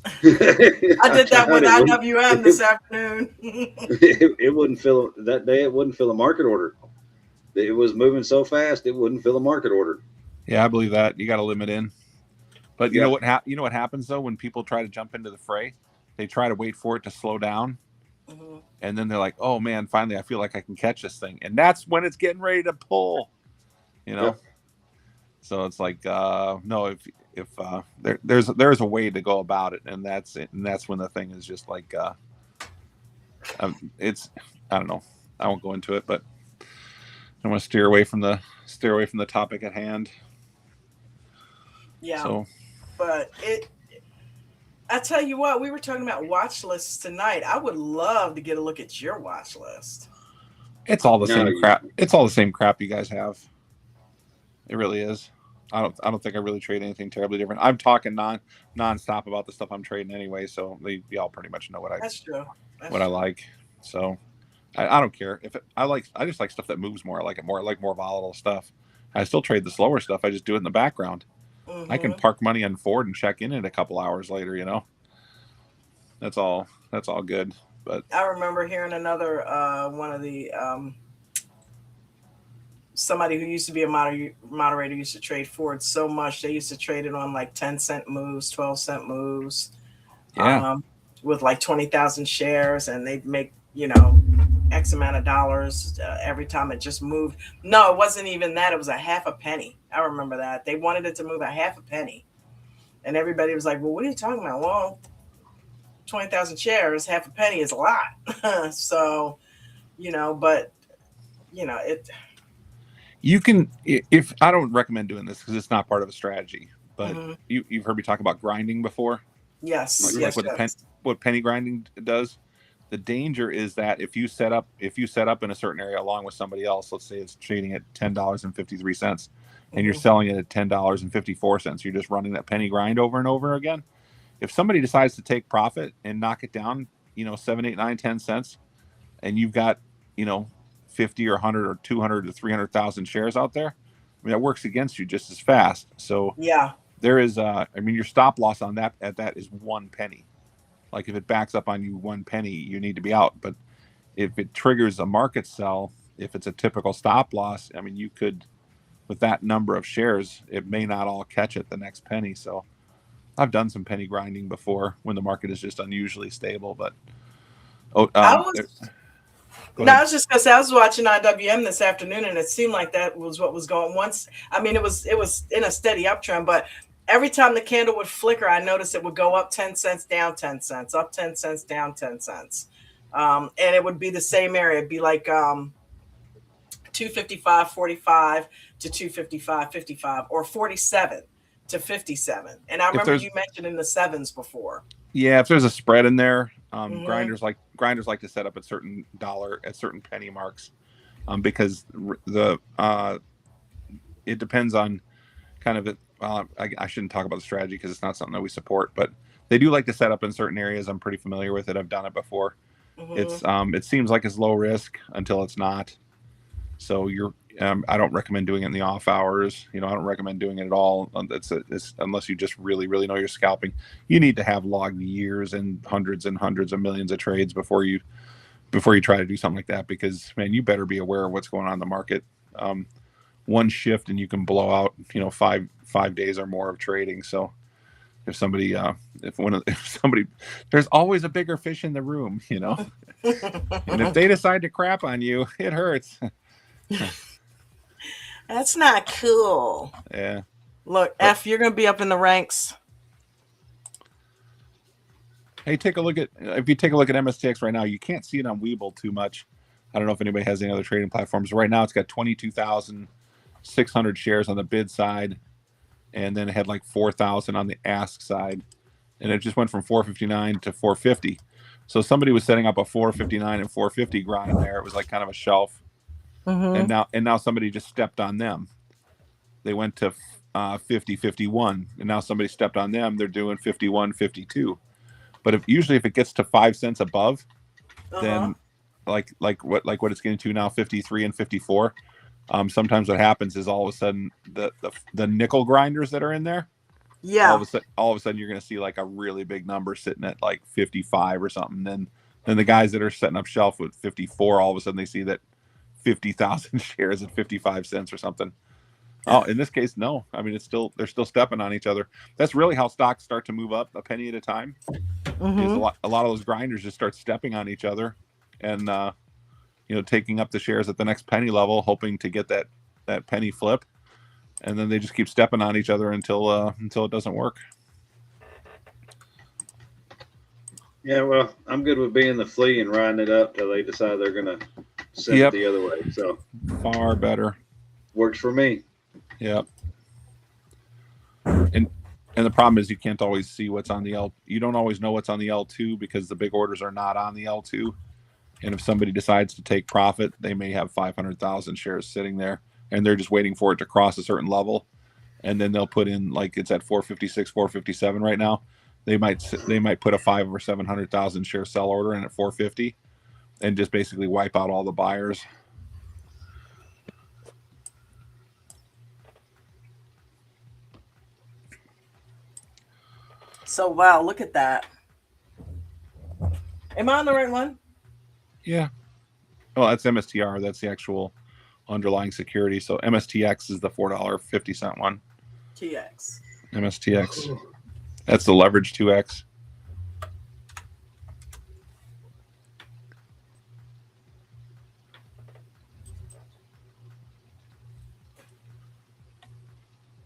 I did that with IWM this afternoon. It wouldn't fill that day. It wouldn't fill a market order. It was moving so fast, it wouldn't fill a market order. Yeah, I believe that. You got to limit in. But you know what? You know what happens though when people try to jump into the fray? They try to wait for it to slow down, and then they're like, "Oh man, finally, I feel like I can catch this thing," and that's when it's getting ready to pull. You know. Yep. So it's like, no, if there's a way to go about it, and that's it, and that's when the thing is just like, it's, I don't know, I won't go into it, but I want to steer away from the topic at hand. Yeah. So, but I tell you what, we were talking about watch lists tonight. I would love to get a look at your watch list. it's all the same crap. It's all the same crap you guys have. It really is. I don't think I really trade anything terribly different. I'm talking nonstop about the stuff I'm trading anyway, so y'all pretty much know what I like. So I don't care if I just like stuff that moves more. I like it more. I like more volatile stuff. I still trade the slower stuff. I just do it in the background. I can park money on Ford and check in it a couple hours later. You know, that's all good. But I remember hearing another one of the somebody who used to be a moderator used to trade Ford so much they used to trade it on like 10-cent moves, 12-cent moves, with like 20,000 shares, and they'd make X amount of dollars every time it just moved. No, it wasn't even that. It was a half a penny. I remember that. They wanted it to move a half a penny. And everybody was like, well, what are you talking about? Well, 20,000 shares, half a penny is a lot. So, but, it. You can, if I don't recommend doing this because it's not part of a strategy, but you've heard me talk about grinding before. Yes. What penny grinding does. The danger is that if you set up in a certain area along with somebody else, let's say it's trading at $10.53, and you're selling it at $10.54, you're just running that penny grind over and over again. If somebody decides to take profit and knock it down, 7, 8, 9, 10 cents, and you've got 50 or 100 or 200 to 300,000 shares out there, I mean, that works against you just as fast. So there is your stop loss on that is 1 penny. Like if it backs up on you 1 penny, you need to be out. But if it triggers a market sell, if it's a typical stop loss, I mean, you could, with that number of shares, it may not all catch it the next penny. So I've done some penny grinding before when the market is just unusually stable. But I was just gonna say I was watching IWM this afternoon, and it seemed like that was what was going. It was in a steady uptrend, but every time the candle would flicker, I noticed it would go up 10 cents, down 10 cents, up 10 cents, down 10 cents. And it would be the same area. It'd be like 255.45 to 255.55 or 47 to 57. And I remember you mentioned in the sevens before. Yeah, if there's a spread in there, grinders like to set up at certain penny marks, because it depends on kind of it. I shouldn't talk about the strategy because it's not something that we support, but they do like to set up in certain areas. I'm pretty familiar with it. I've done it before. It seems like it's low risk until it's not. So I don't recommend doing it in the off hours. I don't recommend doing it at all. It's unless you just really, really know you're scalping. You need to have logged years and hundreds of millions of trades before you try to do something like that, because man, you better be aware of what's going on in the market. One shift and you can blow out 5 days or more of trading. So if somebody there's always a bigger fish in the room, and if they decide to crap on you, it hurts. That's not cool. Yeah. Look, F, you're gonna be up in the ranks. Hey, if you take a look at MSTX right now, you can't see it on Webull too much. I don't know if anybody has any other trading platforms. Right now, it's got 22,600 shares on the bid side, and then it had like 4,000 on the ask side. and it just went from 459 to 450. So somebody was setting up a 459 and 450 grind there. It was like kind of a shelf, and now somebody just stepped on them. They went to 50, 51, and now somebody stepped on them. They're doing 51, 52. But usually if it gets to 5 cents above, then like what it's getting to now, 53 and 54. Sometimes what happens is all of a sudden the nickel grinders that are in there, all of a sudden you're going to see like a really big number sitting at like 55 or something. Then the guys that are setting up shelf with 54, all of a sudden they see that 50,000 shares at 55 cents or something. Oh, in this case, no. I mean, they're still stepping on each other. That's really how stocks start to move up a penny at a time. Is a lot of those grinders just start stepping on each other, and taking up the shares at the next penny level, hoping to get that penny flip, and then they just keep stepping on each other until it doesn't work. Yeah, well, I'm good with being the flea and riding it up till they decide they're gonna send it the other way. So far better. Works for me. Yep. And the problem is you can't always see what's on the L. You don't always know what's on the L2 because the big orders are not on the L2. And if somebody decides to take profit, they may have 500,000 shares sitting there, and they're just waiting for it to cross a certain level, and then they'll put in, like it's at 456, 457 right now. They might put a 500,000 or 700,000 share sell order in at 450, and just basically wipe out all the buyers. So, wow, look at that. Am I on the right one? Yeah. Well, that's MSTR. That's the actual underlying security. So MSTX is the $4.50 one. TX. MSTX. That's the leverage 2X.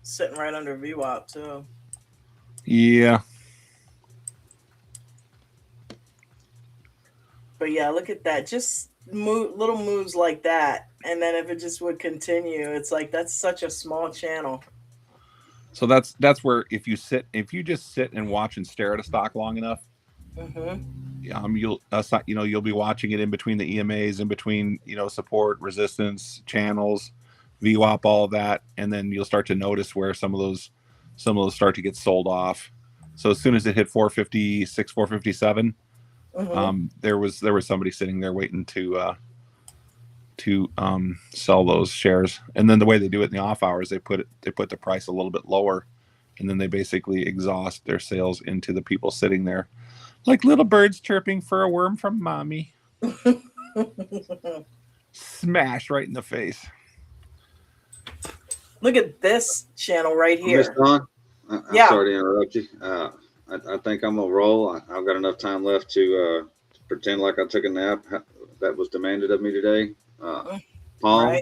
Sitting right under VWAP, too. Yeah. But yeah, look at that. Just little moves like that. And then if it just would continue, it's like that's such a small channel. So that's where if you just sit and watch and stare at a stock long enough, you'll be watching it in between the EMAs, in between support, resistance, channels, VWAP, all of that, and then you'll start to notice where some of those start to get sold off. So as soon as it hit 456, 457, there was somebody sitting there waiting to sell those shares. And then the way they do it in the off hours, they put the price a little bit lower, and then they basically exhaust their sales into the people sitting there, like little birds chirping for a worm from mommy. Smash right in the face. Look at this channel right here. Miss Dawn, I'm sorry to interrupt you. I think I'm gonna roll. I've got enough time left to pretend like I took a nap that was demanded of me today. Paul,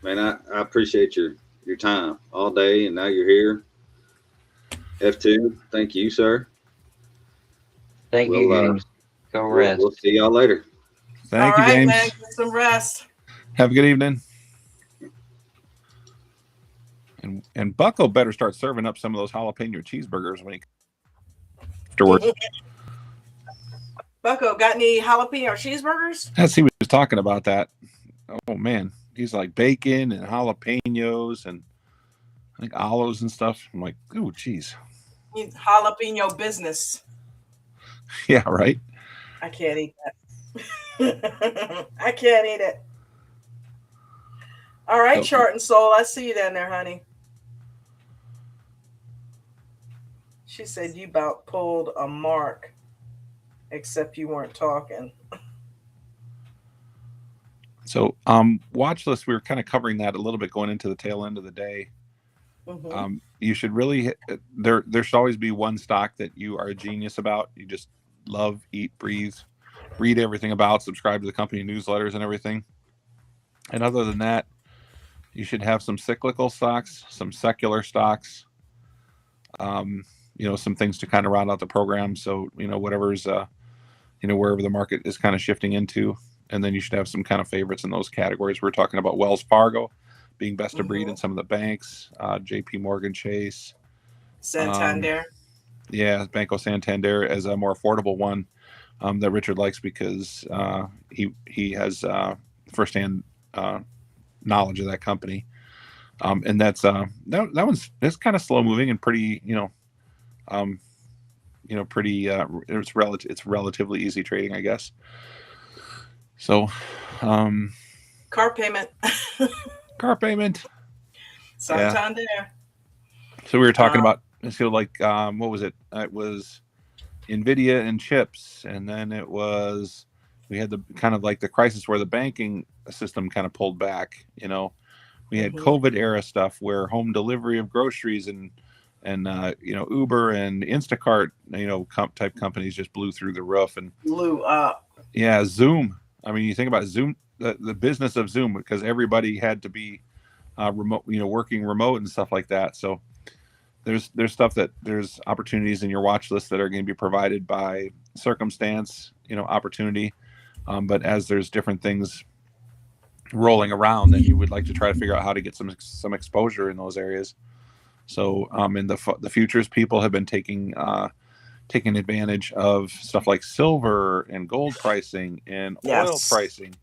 man, I appreciate your time all day, and now you're here. F2, thank you, sir. Thank you, James. Go rest. We'll see y'all later. Thank you, James. Man, get some rest. Have a good evening. And Bucko better start serving up some of those jalapeno cheeseburgers when he afterwards. Bucko, got any jalapeno cheeseburgers? As he was talking about that, oh man, he's like bacon and jalapenos and I think olives and stuff. I'm like, oh geez, Jalapeno business. Yeah, right. I can't eat that. I can't eat it. All right, Chart and Soul, I see you down there, honey. She said you about pulled a mark, except you weren't talking. So, watch list, we were kind of covering that a little bit going into the tail end of the day. You should really there should always be one stock that you are a genius about. You just love, eat, breathe, read everything about, subscribe to the company newsletters and everything. And other than that, you should have some cyclical stocks, some secular stocks, some things to kind of round out the program. So, whatever's, wherever the market is kind of shifting into. And then you should have some kind of favorites in those categories. We're talking about Wells Fargo being best of breed in some of the banks, JP Morgan Chase, Santander. Yeah, Banco Santander as a more affordable one that Richard likes because he has firsthand knowledge of that company. And that's that's kind of slow moving and pretty, pretty it's relatively easy trading, I guess. So Car payment. Santander. So we were talking about, so like what was it? It was Nvidia and chips, and then we had the kind of like the crisis where the banking system kind of pulled back. We had COVID era stuff where home delivery of groceries and Uber and Instacart type companies just blew through the roof and blew up. Yeah, Zoom. I mean, you think about Zoom, the business of Zoom, because everybody had to be remote, working remote and stuff like that. So there's opportunities in your watch list that are going to be provided by circumstance, opportunity. But as there's different things rolling around, then you would like to try to figure out how to get some exposure in those areas. So in the futures, people have been taking advantage of stuff like silver and gold pricing and oil pricing.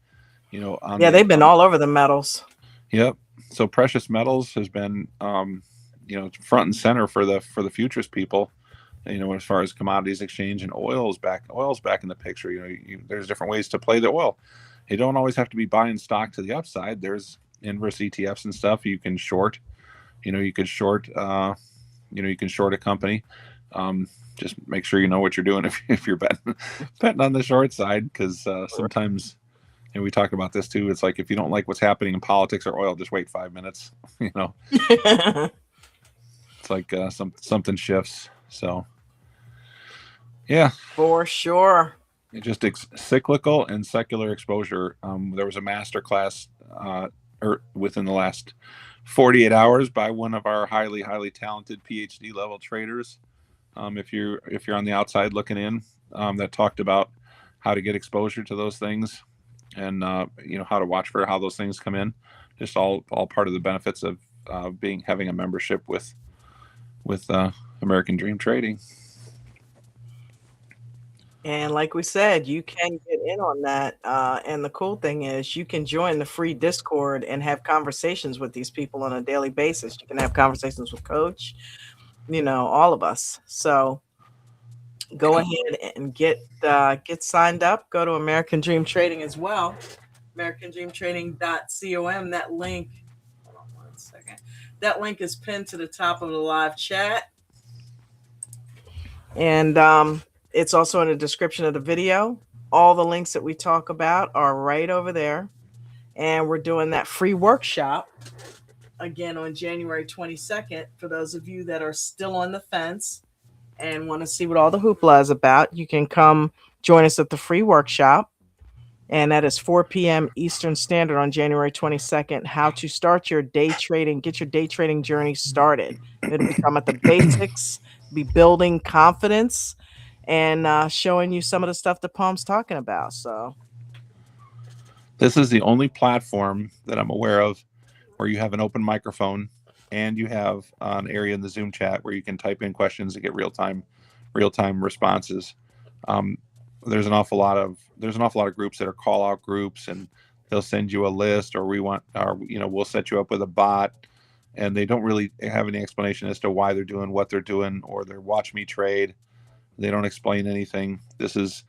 They've been all over the metals. Yep. So precious metals has been front and center for the futures people. As far as commodities exchange, and oil's back in the picture. There's different ways to play the oil. You don't always have to be buying stock to the upside. There's inverse ETFs and stuff you can short. You could short a company. Just make sure you know what you're doing if you're betting on the short side, because sometimes, we talk about this too. It's like, if you don't like what's happening in politics or oil, just wait 5 minutes. It's like something shifts. So yeah, for sure. Just cyclical and secular exposure. There was a master class within the last 48 hours by one of our highly talented PhD level traders. If you're on the outside looking in, that talked about how to get exposure to those things, and how to watch for how those things come in. Just all part of the benefits of having a membership with American Dream Trading. And like we said, you can get in on that. And the cool thing is you can join the free Discord and have conversations with these people on a daily basis. You can have conversations with Coach, all of us. So go ahead and get signed up. Go to American Dream Trading as well. AmericanDreamTrading.com. That link, hold on one second. That link is pinned to the top of the live chat. And it's also in the description of the video. All the links that we talk about are right over there. And we're doing that free workshop again on January 22nd. For those of you that are still on the fence and want to see what all the hoopla is about, you can come join us at the free workshop. And that is 4 p.m. Eastern Standard on January 22nd. How to start your day trading, get your day trading journey started. It'll become at the basics, be building confidence, and showing you some of the stuff that Palm's talking about. So this is the only platform that I'm aware of where you have an open microphone and you have an area in the Zoom chat where you can type in questions and get real-time responses. There's an awful lot of groups that are call-out groups, and they'll send you a list, or we'll set you up with a bot, and they don't really have any explanation as to why they're doing what they're doing, or they're watch me trade. They don't explain anything. This is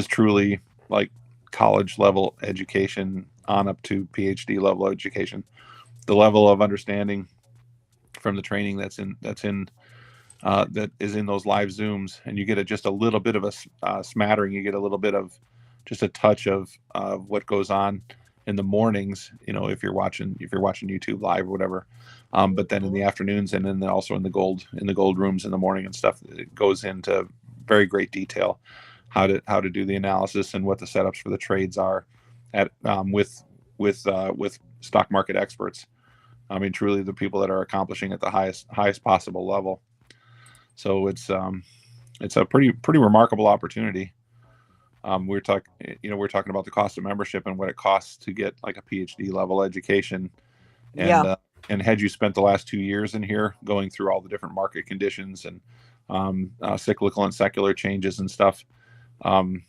truly like college level education on up to PhD level education. The level of understanding from the training that is in those live Zooms, and you get just a little bit of a smattering. You get a little bit of just a touch of what goes on in the mornings. If you're watching YouTube live or whatever. But then in the afternoons, and then also in the gold rooms in the morning and stuff, it goes into very great detail how to do the analysis and what the setups for the trades are with stock market experts. I mean, truly the people that are accomplishing at the highest possible level. So it's a pretty remarkable opportunity. We're talking about the cost of membership and what it costs to get like a PhD level education. And and had you spent the last 2 years in here going through all the different market conditions and cyclical and secular changes and stuff, and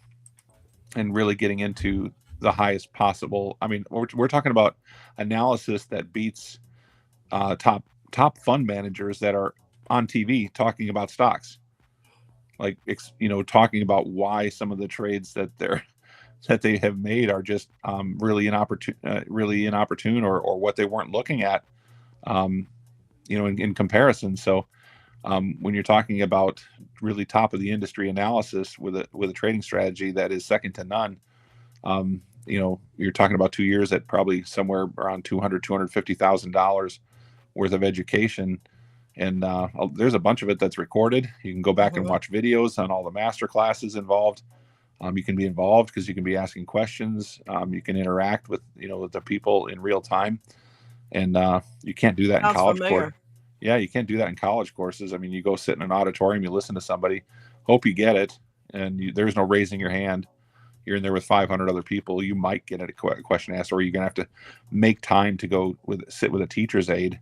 really getting into the highest possible. I mean, we're talking about analysis that beats top fund managers that are on TV talking about stocks, like talking about why some of the trades that they have made are just really inopportune, or what they weren't looking at, in comparison. So when you're talking about really top of the industry analysis with a trading strategy that is second to none, you're talking about 2 years at probably somewhere around $250,000 worth of education. And there's a bunch of it that's recorded. You can go back and watch videos on all the master classes involved. You can be involved because you can be asking questions. You can interact with the people in real time, and you can't do that in college courses. Yeah, you can't do that in college courses. I mean, you go sit in an auditorium, you listen to somebody, hope you get it, and there's no raising your hand. You're in there with 500 other people. You might get a question asked, or you're gonna have to make time to go sit with a teacher's aide,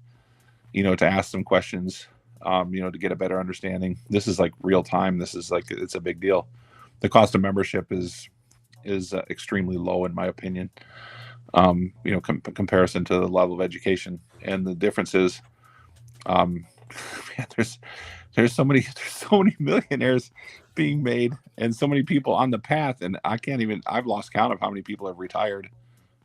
to ask some questions, to get a better understanding. This is like real time. This is like, it's a big deal. The cost of membership is extremely low, in my opinion. Comparison to the level of education, and the difference is, there's so many millionaires being made, and so many people on the path, and I've lost count of how many people have retired.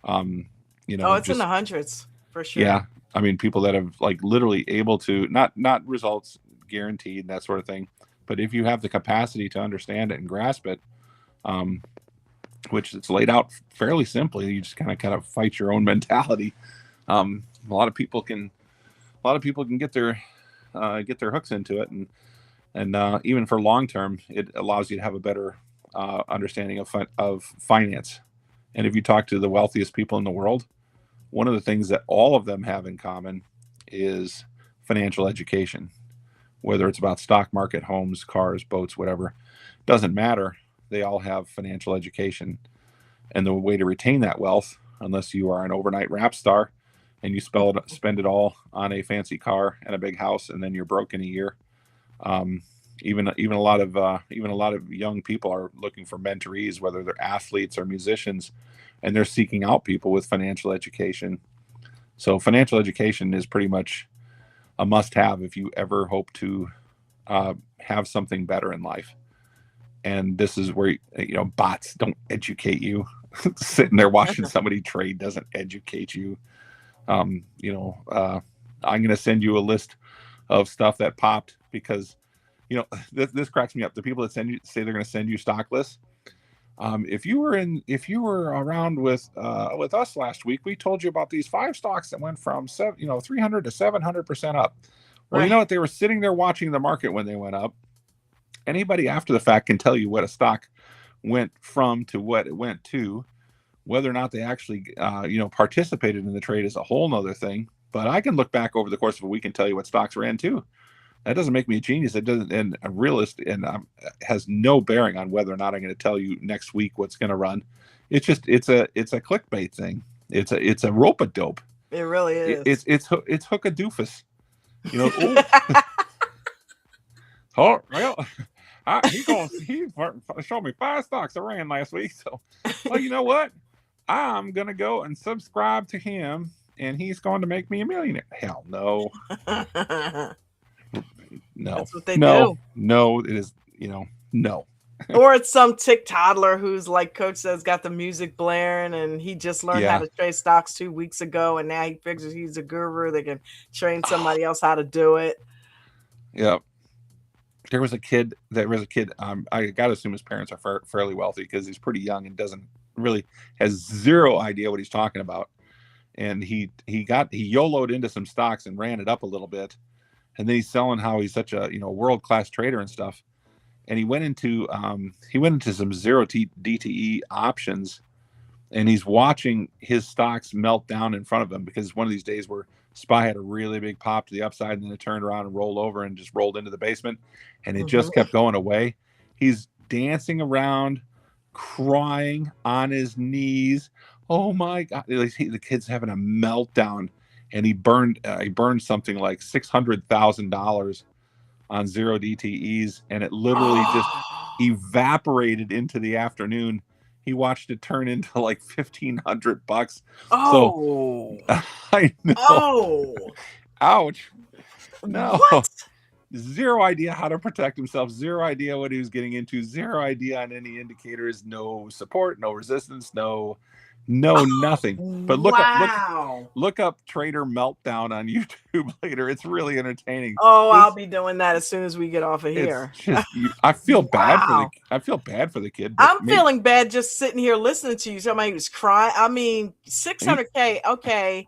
It's in the hundreds for sure. Yeah, I mean, people that have like literally able to not results guaranteed, that sort of thing, but if you have the capacity to understand it and grasp it, which it's laid out fairly simply, you just kind of fight your own mentality. A lot of people can get their hooks into it, and even for long term, it allows you to have a better understanding of finance. And if you talk to the wealthiest people in the world, one of the things that all of them have in common is financial education. Whether it's about stock market, homes, cars, boats, whatever, doesn't matter. They all have financial education, and the way to retain that wealth, unless you are an overnight rap star and you spend it all on a fancy car and a big house, and then you're broke in a year. Even a lot of young people are looking for mentorees, whether they're athletes or musicians, and they're seeking out people with financial education. So financial education is pretty much a must-have if you ever hope to have something better in life. And this is where bots don't educate you. Sitting there watching somebody trade doesn't educate you. I'm going to send you a list of stuff that popped because, this cracks me up. The people that say they're going to send you stock lists. If you were around with us last week, we told you about these 5 stocks that went from 300 to 700% up. Well, Right. You know what? They were sitting there watching the market when they went up. Anybody after the fact can tell you what a stock went from to what it went to. Whether or not they actually, participated in the trade is a whole nother thing. But I can look back over the course of a week and tell you what stocks ran too. That doesn't make me a genius. It doesn't, and a realist, and has no bearing on whether or not I'm going to tell you next week what's going to run. It's just it's a clickbait thing. It's a rope-a-dope. It really is. It's hook a doofus. Oh well, he showed me 5 stocks that ran last week. So, well, you know what? I'm gonna go and subscribe to him, and he's going to make me a millionaire. Hell no. No. That's what they do. No, it is, no. Or it's some tick toddler who's, like Coach says, got the music blaring, and he just learned how to trade stocks 2 weeks ago, and now he figures he's a guru. They can train somebody else how to do it. Yeah. There was a kid. I got to assume his parents are fairly wealthy because he's pretty young and has zero idea what he's talking about. And he YOLO'd into some stocks and ran it up a little bit. And then he's selling how he's such a world-class trader and stuff. And he went into some zero DTE options, and he's watching his stocks melt down in front of him because it's one of these days where SPY had a really big pop to the upside, and then it turned around and rolled over and just rolled into the basement, and it just kept going away. He's dancing around, crying on his knees. Oh my God! The kid's having a meltdown. And he burned something like $600,000 on 0 DTEs, and it literally just evaporated into the afternoon. He watched it turn into like $1,500. Oh. So I know. Oh. Ouch. No. What? Zero idea how to protect himself. Zero idea what he was getting into. Zero idea on any indicators. No support. No resistance. No nothing. But look up Trader Meltdown on YouTube later. It's really entertaining. Oh, I'll be doing that as soon as we get off of here. It's just, I feel bad for the kid. But I'm feeling bad just sitting here listening to you. Somebody was crying. I mean, 600K. Okay,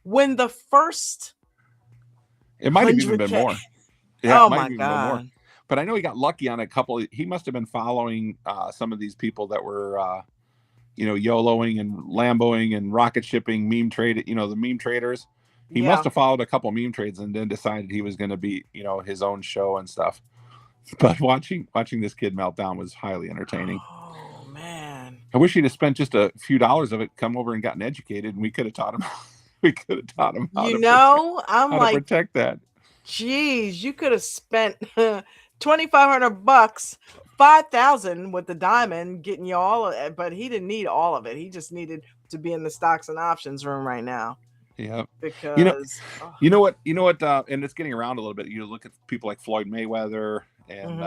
when the first, it might have even been more. Yeah, oh my God! But I know he got lucky on a couple. He must have been following some of these people that were, YOLOing and Lamboing and rocket shipping, meme trade. The meme traders. He must have followed a couple meme trades and then decided he was going to be, his own show and stuff. But watching this kid melt down was highly entertaining. Oh man! I wish he'd have spent just a few dollars of it, come over and gotten educated, and we could have taught him. We could have taught him how to protect that. Geez, you could have spent $2,500, $5,000 with the diamond, getting you all of it, but he didn't need all of it. He just needed to be in the stocks and options room right now. Yeah, because you know what, and it's getting around a little bit. You look at people like Floyd Mayweather, and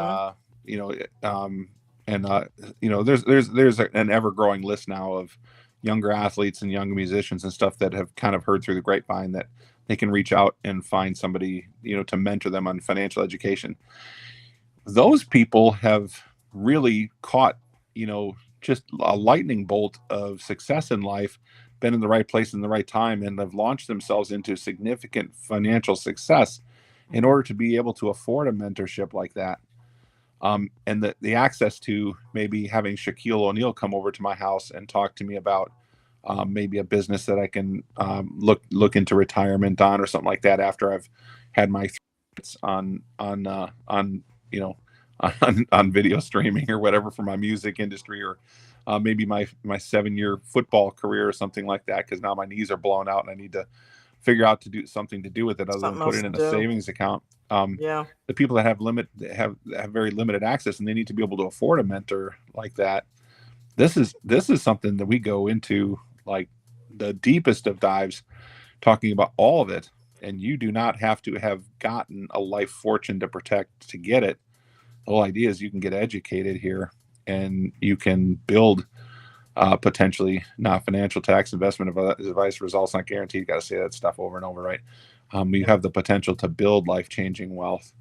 there's an ever growing list now of younger athletes and young musicians and stuff that have kind of heard through the grapevine that they can reach out and find somebody, to mentor them on financial education. Those people have really caught, just a lightning bolt of success in life, been in the right place in the right time, and have launched themselves into significant financial success in order to be able to afford a mentorship like that. And the access to maybe having Shaquille O'Neal come over to my house and talk to me about maybe a business that I can look into retirement on or something like that after I've had my on video streaming or whatever for my music industry, or maybe my 7-year football career or something like that, because now my knees are blown out and I need to figure out to do something to do with it other than put it in a savings account. The people that have very limited access and they need to be able to afford a mentor like that. This is something that we go into like the deepest of dives, talking about all of it. And you do not have to have gotten a life fortune to protect to get it. The whole idea is you can get educated here and you can build potentially not financial tax investment advice results not guaranteed. Got to say that stuff over and over, right? You have the potential to build life-changing wealth.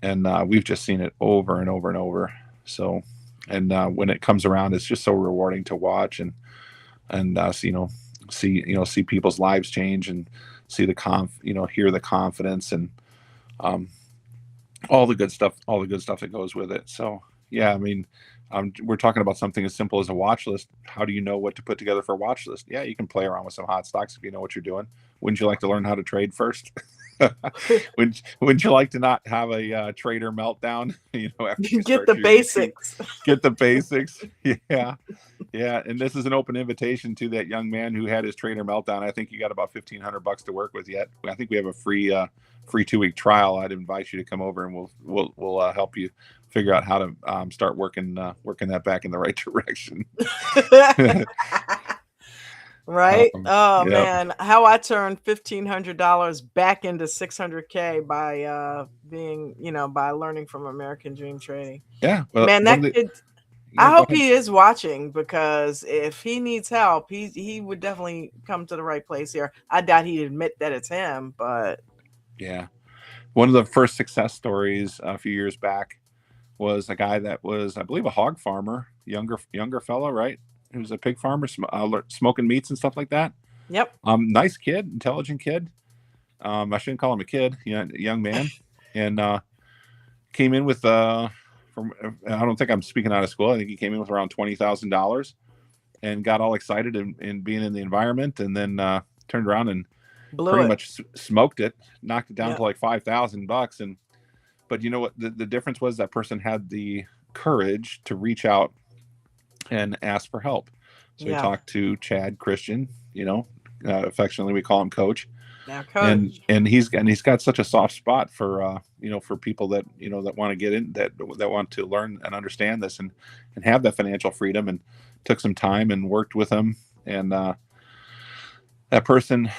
And we've just seen it over and over and over. So, and when it comes around, it's just so rewarding to watch and see people's lives change and see hear the confidence and all the good stuff that goes with it. So yeah, I mean, we're talking about something as simple as a watch list. How do you know what to put together for a watch list? Yeah, you can play around with some hot stocks if you know what you're doing. Wouldn't you like to learn how to trade first? Wouldn't you like to not have a trader meltdown? After you get the basics. Get the basics. Yeah. And this is an open invitation to that young man who had his trader meltdown. I think you got about $1,500 to work with yet. I think we have a free 2-week trial. I'd invite you to come over and we'll help you figure out how to start working that back in the right direction. Right? Man, how I turned $1,500 back into $600K by by learning from American Dream Trading. Yeah, well, man, I hope he is watching, because if he needs help, he would definitely come to the right place here. I doubt he'd admit that it's him, but yeah, one of the first success stories a few years back was a guy that was, I believe, a hog farmer, younger fellow, right? He was a pig farmer, smoking meats and stuff like that. Yep. Nice kid, intelligent kid. I shouldn't call him a kid, young man, and came in with I don't think I'm speaking out of school. I think he came in with around $20,000 and got all excited in being in the environment, and then turned around and pretty much smoked it, knocked it down to like $5,000. But you know what? The difference was that person had the courage to reach out and ask for help. So we talked to Chad Christian, affectionately we call him Coach, Now, coach. And he's got such a soft spot for for people that that want to get in, that want to learn and understand this and have that financial freedom, and took some time and worked with him. And that person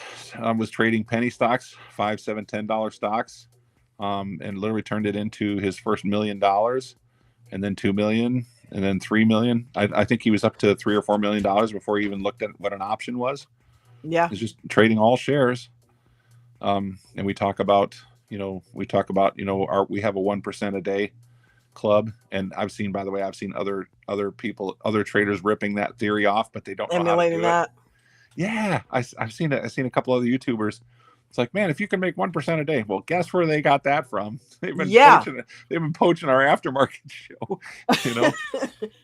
was trading penny stocks, $5, $7, $10 stocks, and literally turned it into his first $1 million, and then 2 million, and then 3 million. I think he was up to $3 or $4 million before he even looked at what an option was. Yeah. It's just trading all shares. And we talk about we have a 1% a day club. And I've seen other people, other traders ripping that theory off, but they don't know how to do that. it. Yeah. I've seen it. I've seen a couple other YouTubers. It's like, man, if you can make 1% a day, well, guess where they got that from? They've been poaching our aftermarket show,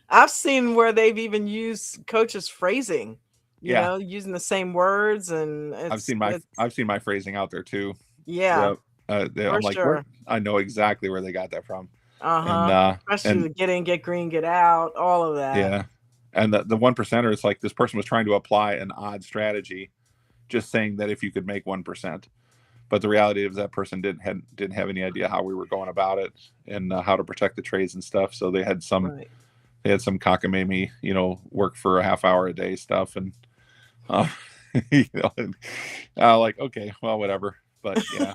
I've seen where they've even used coaches' phrasing, using the same words, and I've seen my phrasing out there too. Yeah. I'm like, sure. I know exactly where they got that from. Especially the get in, get green, get out, all of that. Yeah. And the 1%er, it's like this person was trying to apply an odd strategy, just saying that if you could make 1%, but the reality is that person didn't have any idea how we were going about it and how to protect the trades and stuff. So they had some cockamamie, work for a half hour a day stuff, and like, okay, well, whatever. But yeah,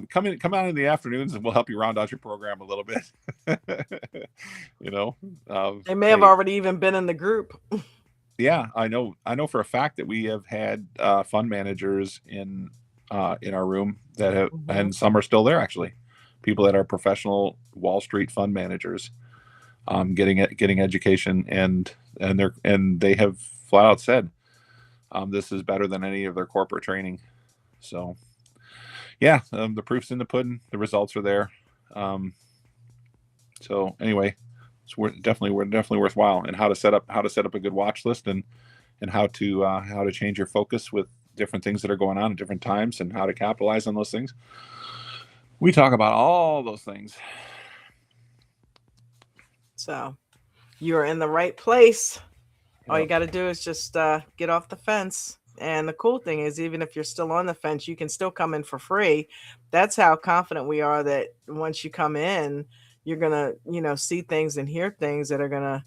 come out in the afternoons and we'll help you round out your program a little bit. They may have already even been in the group. Yeah, I know for a fact that we have had fund managers in our room that have, and some are still there actually. People that are professional Wall Street fund managers, getting education, and they have flat out said, this is better than any of their corporate training. So, yeah, the proof's in the pudding. The results are there. So anyway, it's definitely worthwhile, and how to set up a good watch list, and how to change your focus with different things that are going on at different times, and how to capitalize on those things. We talk about all those things. So you're in the right place. All you got to do is just get off the fence. And the cool thing is, even if you're still on the fence, you can still come in for free. That's how confident we are that once you come in, you're going to, see things and hear things that are going to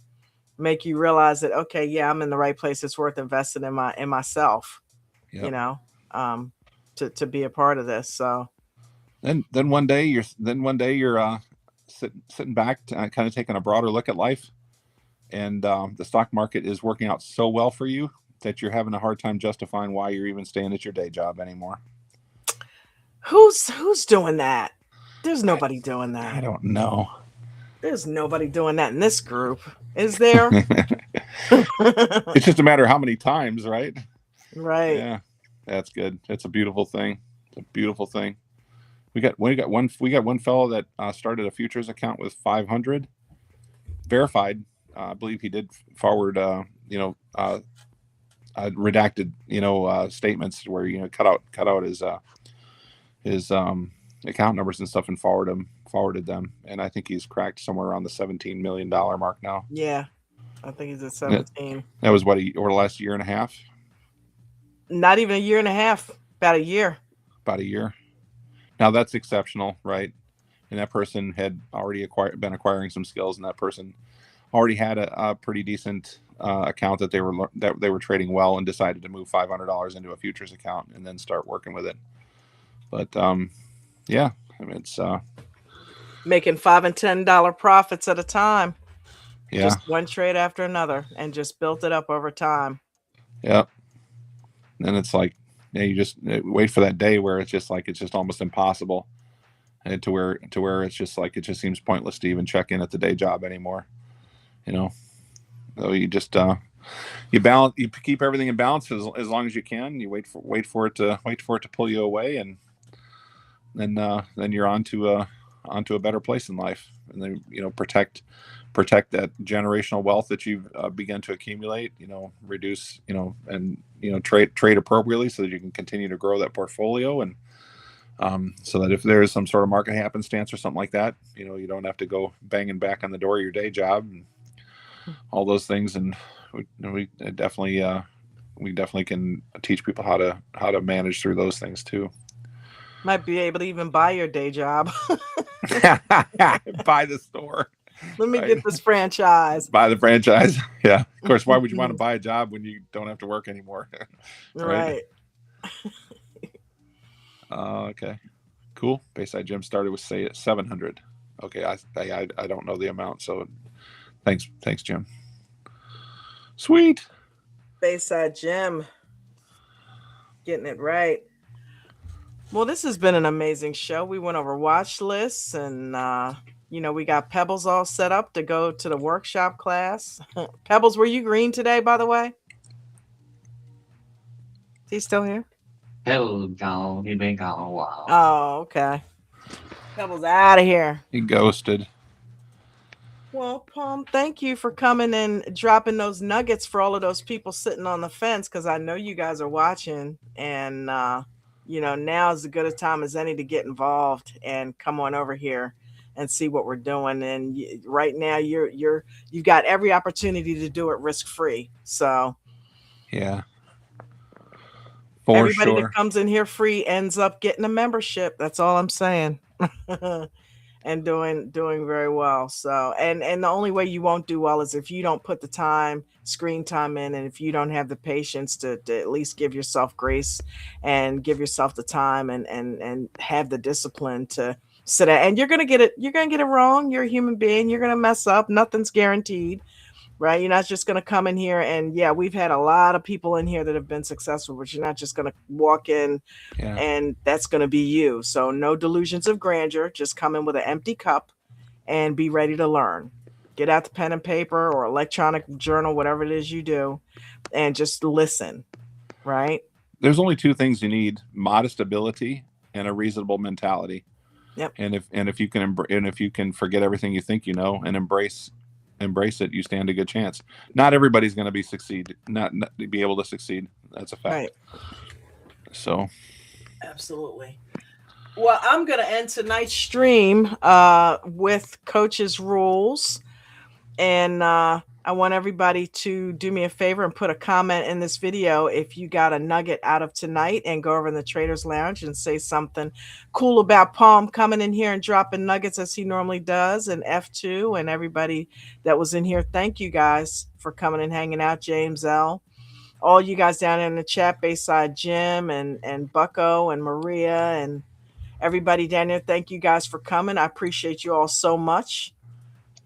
make you realize that, okay, yeah, I'm in the right place. It's worth investing in myself, to be a part of this. So then one day you're sitting back, kind of taking a broader look at life, and the stock market is working out so well for you that you're having a hard time justifying why you're even staying at your day job anymore. Who's doing that? There's nobody doing that. I don't know. There's nobody doing that in this group, is there? It's just a matter of how many times, right? Right. Yeah, that's good. It's a beautiful thing. It's a beautiful thing. We got one fellow that started a futures account with 500 verified. I believe he did forward, redacted, statements where cut out his account numbers and stuff and forwarded them. And I think he's cracked somewhere around the $17 million mark now. Yeah, I think he's at 17. That was over the last year and a half. Not even a year and a half. About a year. About a year. Now that's exceptional, right? And that person had already been acquiring some skills, and that person already had a pretty decent account that they were trading well, and decided to move $500 into a futures account and then start working with it. But yeah, I mean, it's making $5 and $10 profits at a time. Yeah, just one trade after another, and just built it up over time. Yeah. And it's like, you just wait for that day where it's just almost impossible, and to where it's just like, it just seems pointless to even check in at the day job anymore. So you just you keep everything in balance as long as you can. You wait for it to pull you away, and then you're onto a better place in life. And then protect that generational wealth that you've begun to accumulate. Reduce and trade appropriately so that you can continue to grow that portfolio, and so that if there is some sort of market happenstance or something like that, you don't have to go banging back on the door of your day job and all those things. And we definitely we definitely can teach people how to manage through those things too. Might be able to even buy your day job. Buy the store. Let me Right. get this franchise. Buy the franchise. Yeah. Of course, why would you want to buy a job when you don't have to work anymore? Right. Okay. Cool. Bayside Gym started with say 700. Okay. I don't know the amount. So thanks, Jim. Sweet. Bayside Gym. Getting it right. Well, this has been an amazing show. We went over watch lists and, we got Pebbles all set up to go to the workshop class. Pebbles, were you green today, by the way? Is he still here? Hell, gone. He's been gone a while. Oh, okay. Pebbles out of here. He ghosted. Well, Palm, thank you for coming and dropping those nuggets for all of those people sitting on the fence, because I know you guys are watching, and now is as good a time as any to get involved and come on over here and see what we're doing. And right now, you've got every opportunity to do it risk-free. So Yeah. everybody sure. that comes in here free ends up getting a membership. That's all I'm saying. And doing very well. So, and the only way you won't do well is if you don't put the screen time in, and if you don't have the patience to at least give yourself grace and give yourself the time and have the discipline to sit at. And you're gonna get it wrong. You're a human being. You're gonna mess up. Nothing's guaranteed, right? You're not just gonna come in here and we've had a lot of people in here that have been successful, but you're not just gonna walk in and that's gonna be you. So no delusions of grandeur. Just come in with an empty cup and be ready to learn. Get out the pen and paper or electronic journal, whatever it is you do, and just listen, right? There's only two things you need: modest ability and a reasonable mentality. Yep. And if you can forget everything you think you know and embrace it, you stand a good chance. Not everybody's going to be able to succeed. That's a fact. Right. So absolutely. Well, I'm going to end tonight's stream with Coach's rules, and I want everybody to do me a favor and put a comment in this video if you got a nugget out of tonight, and go over in the Traders Lounge and say something cool about Palm coming in here and dropping nuggets as he normally does, and F2 and everybody that was in here. Thank you guys for coming and hanging out. James L. All you guys down in the chat, Bayside Jim and Bucko and Maria and everybody down there. Thank you guys for coming. I appreciate you all so much.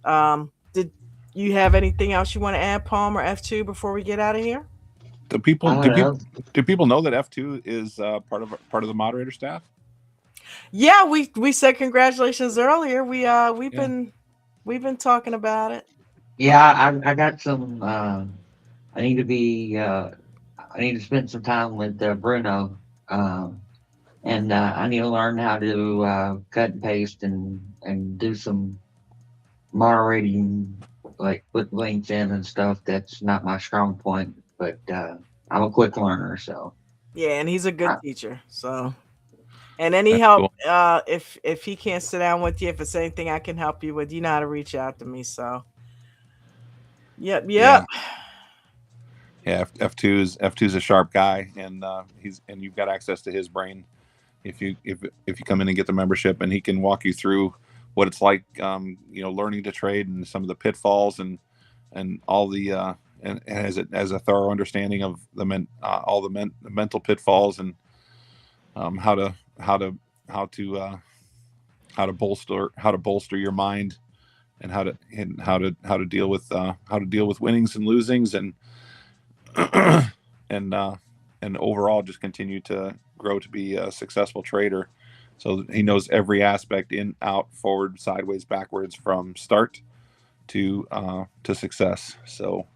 Did you have anything else you want to add, Palm or F2, before we get out of here? Do people know that F2 is part of the moderator staff? Yeah, we said congratulations earlier. We've been talking about it. Yeah, I got some. I need to spend some time with Bruno, and I need to learn how to cut and paste and do some moderating, like put links in and stuff. That's not my strong point, but I'm a quick learner, so. Yeah, and he's a good teacher. So, and any help, cool. If he can't sit down with you, if it's anything I can help you with, you know how to reach out to me. So, yep. Yeah, F2's a sharp guy, and you've got access to his brain if you come in and get the membership, and he can walk you through what it's like, learning to trade and some of the pitfalls and all the and has a thorough understanding of all the mental pitfalls and how to bolster your mind and how to deal with winnings and losings and overall just continue to grow to be a successful trader. So he knows every aspect, in, out, forward, sideways, backwards, from start to success. So,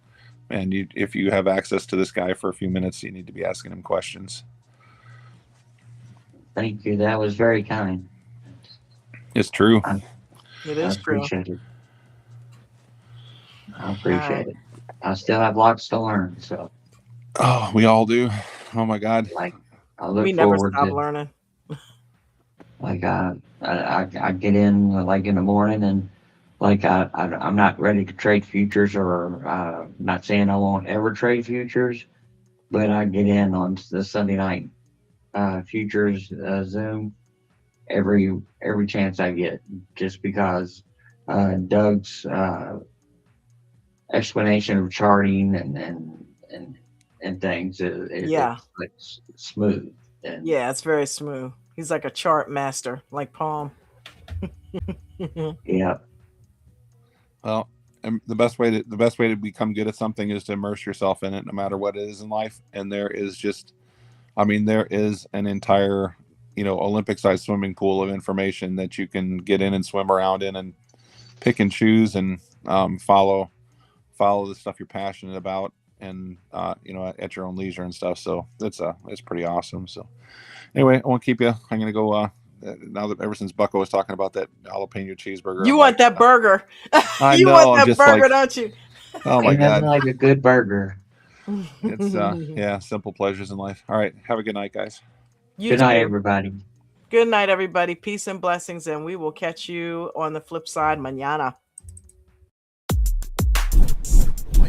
and if you have access to this guy for a few minutes, you need to be asking him questions. Thank you. That was very kind. It's true. It is true. I appreciate it. I still have lots to learn. So. Oh, we all do. Oh my God. Like, I look we never forward stop to learning. Like I get in like in the morning, and like I'm not ready to trade futures, or not saying I won't ever trade futures, but I get in on the Sunday night futures Zoom every chance I get, just because Doug's explanation of charting and things is Yeah. like smooth. And Yeah, it's very smooth. He's like a chart master, like Palm. yeah, Well, and the best way to become good at something is to immerse yourself in it, no matter what it is in life. And there is an entire, Olympic-sized swimming pool of information that you can get in and swim around in and pick and choose and follow the stuff you're passionate about, and at your own leisure and stuff. So it's pretty awesome. So anyway, I won't keep you. I'm gonna go. Now that ever since Bucko was talking about that jalapeno cheeseburger, You want that burger? I You know, want I'm that just burger, like- don't you? Oh my ain't nothing God, like a good burger. it's simple pleasures in life. All right, have a good night, guys. You Good night, too. everybody. Good night, everybody. Peace and blessings, and we will catch you on the flip side mañana.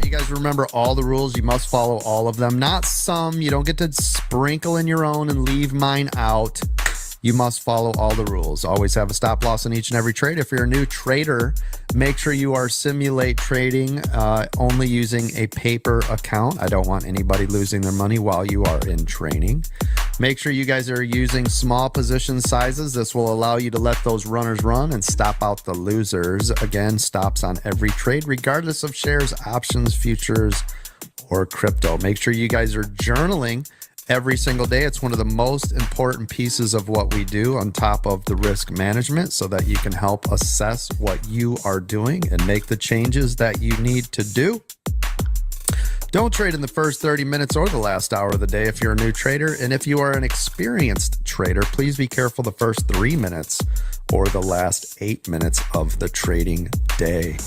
You guys remember all the rules. You must follow all of them. Not some. You don't get to sprinkle in your own and leave mine out. You must follow all the rules. Always have a stop loss in each and every trade. If you're a new trader, make sure you are simulate trading only using a paper account. I don't want anybody losing their money while you are in training. Make sure you guys are using small position sizes. This will allow you to let those runners run and stop out the losers. Again, stops on every trade, regardless of shares, options, futures, or crypto. Make sure you guys are journaling every single day. It's one of the most important pieces of what we do on top of the risk management, so that you can help assess what you are doing and make the changes that you need to do. Don't trade in the first 30 minutes or the last hour of the day if you're a new trader. And if you are an experienced trader, please be careful the first 3 minutes or the last 8 minutes of the trading day.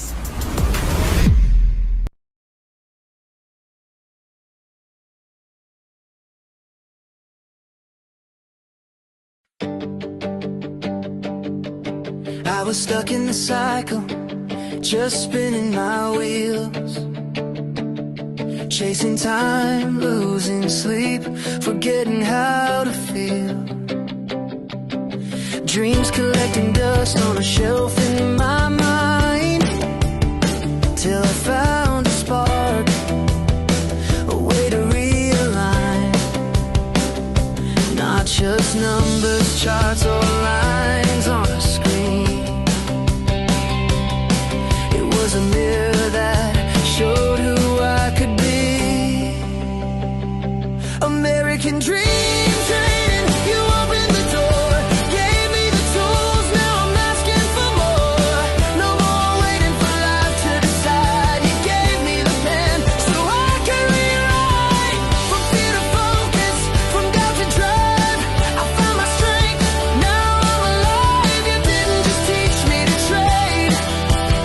I was stuck in the cycle, just spinning my wheels, chasing time, losing sleep, forgetting how to feel. Dreams collecting dust on a shelf in my mind, till I found a spark, a way to realign. Not just numbers, charts, or lines on a screen. It was a mirror that showed who I could be. American dream train, you opened the door, gave me the tools, now I'm asking for more. No more waiting for life to decide. You gave me the pen so I can rewrite. From fear to focus, from doubt to drive, I found my strength, now I'm alive. You didn't just teach me to trade,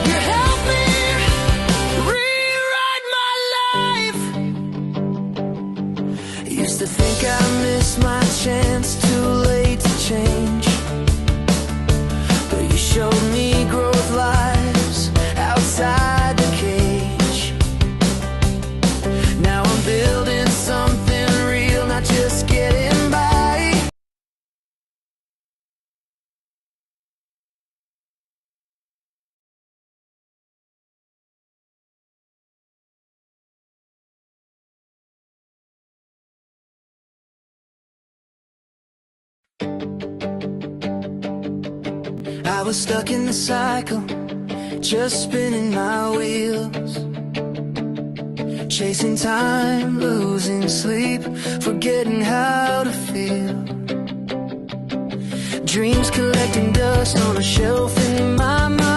you helped me rewrite my life. Used to think I missed my chance, too late to change, but you showed me growth lies outside the cage. Now I'm building something real, not just getting by. I was stuck in the cycle, just spinning my wheels, chasing time, losing sleep, forgetting how to feel. Dreams collecting dust on a shelf in my mind.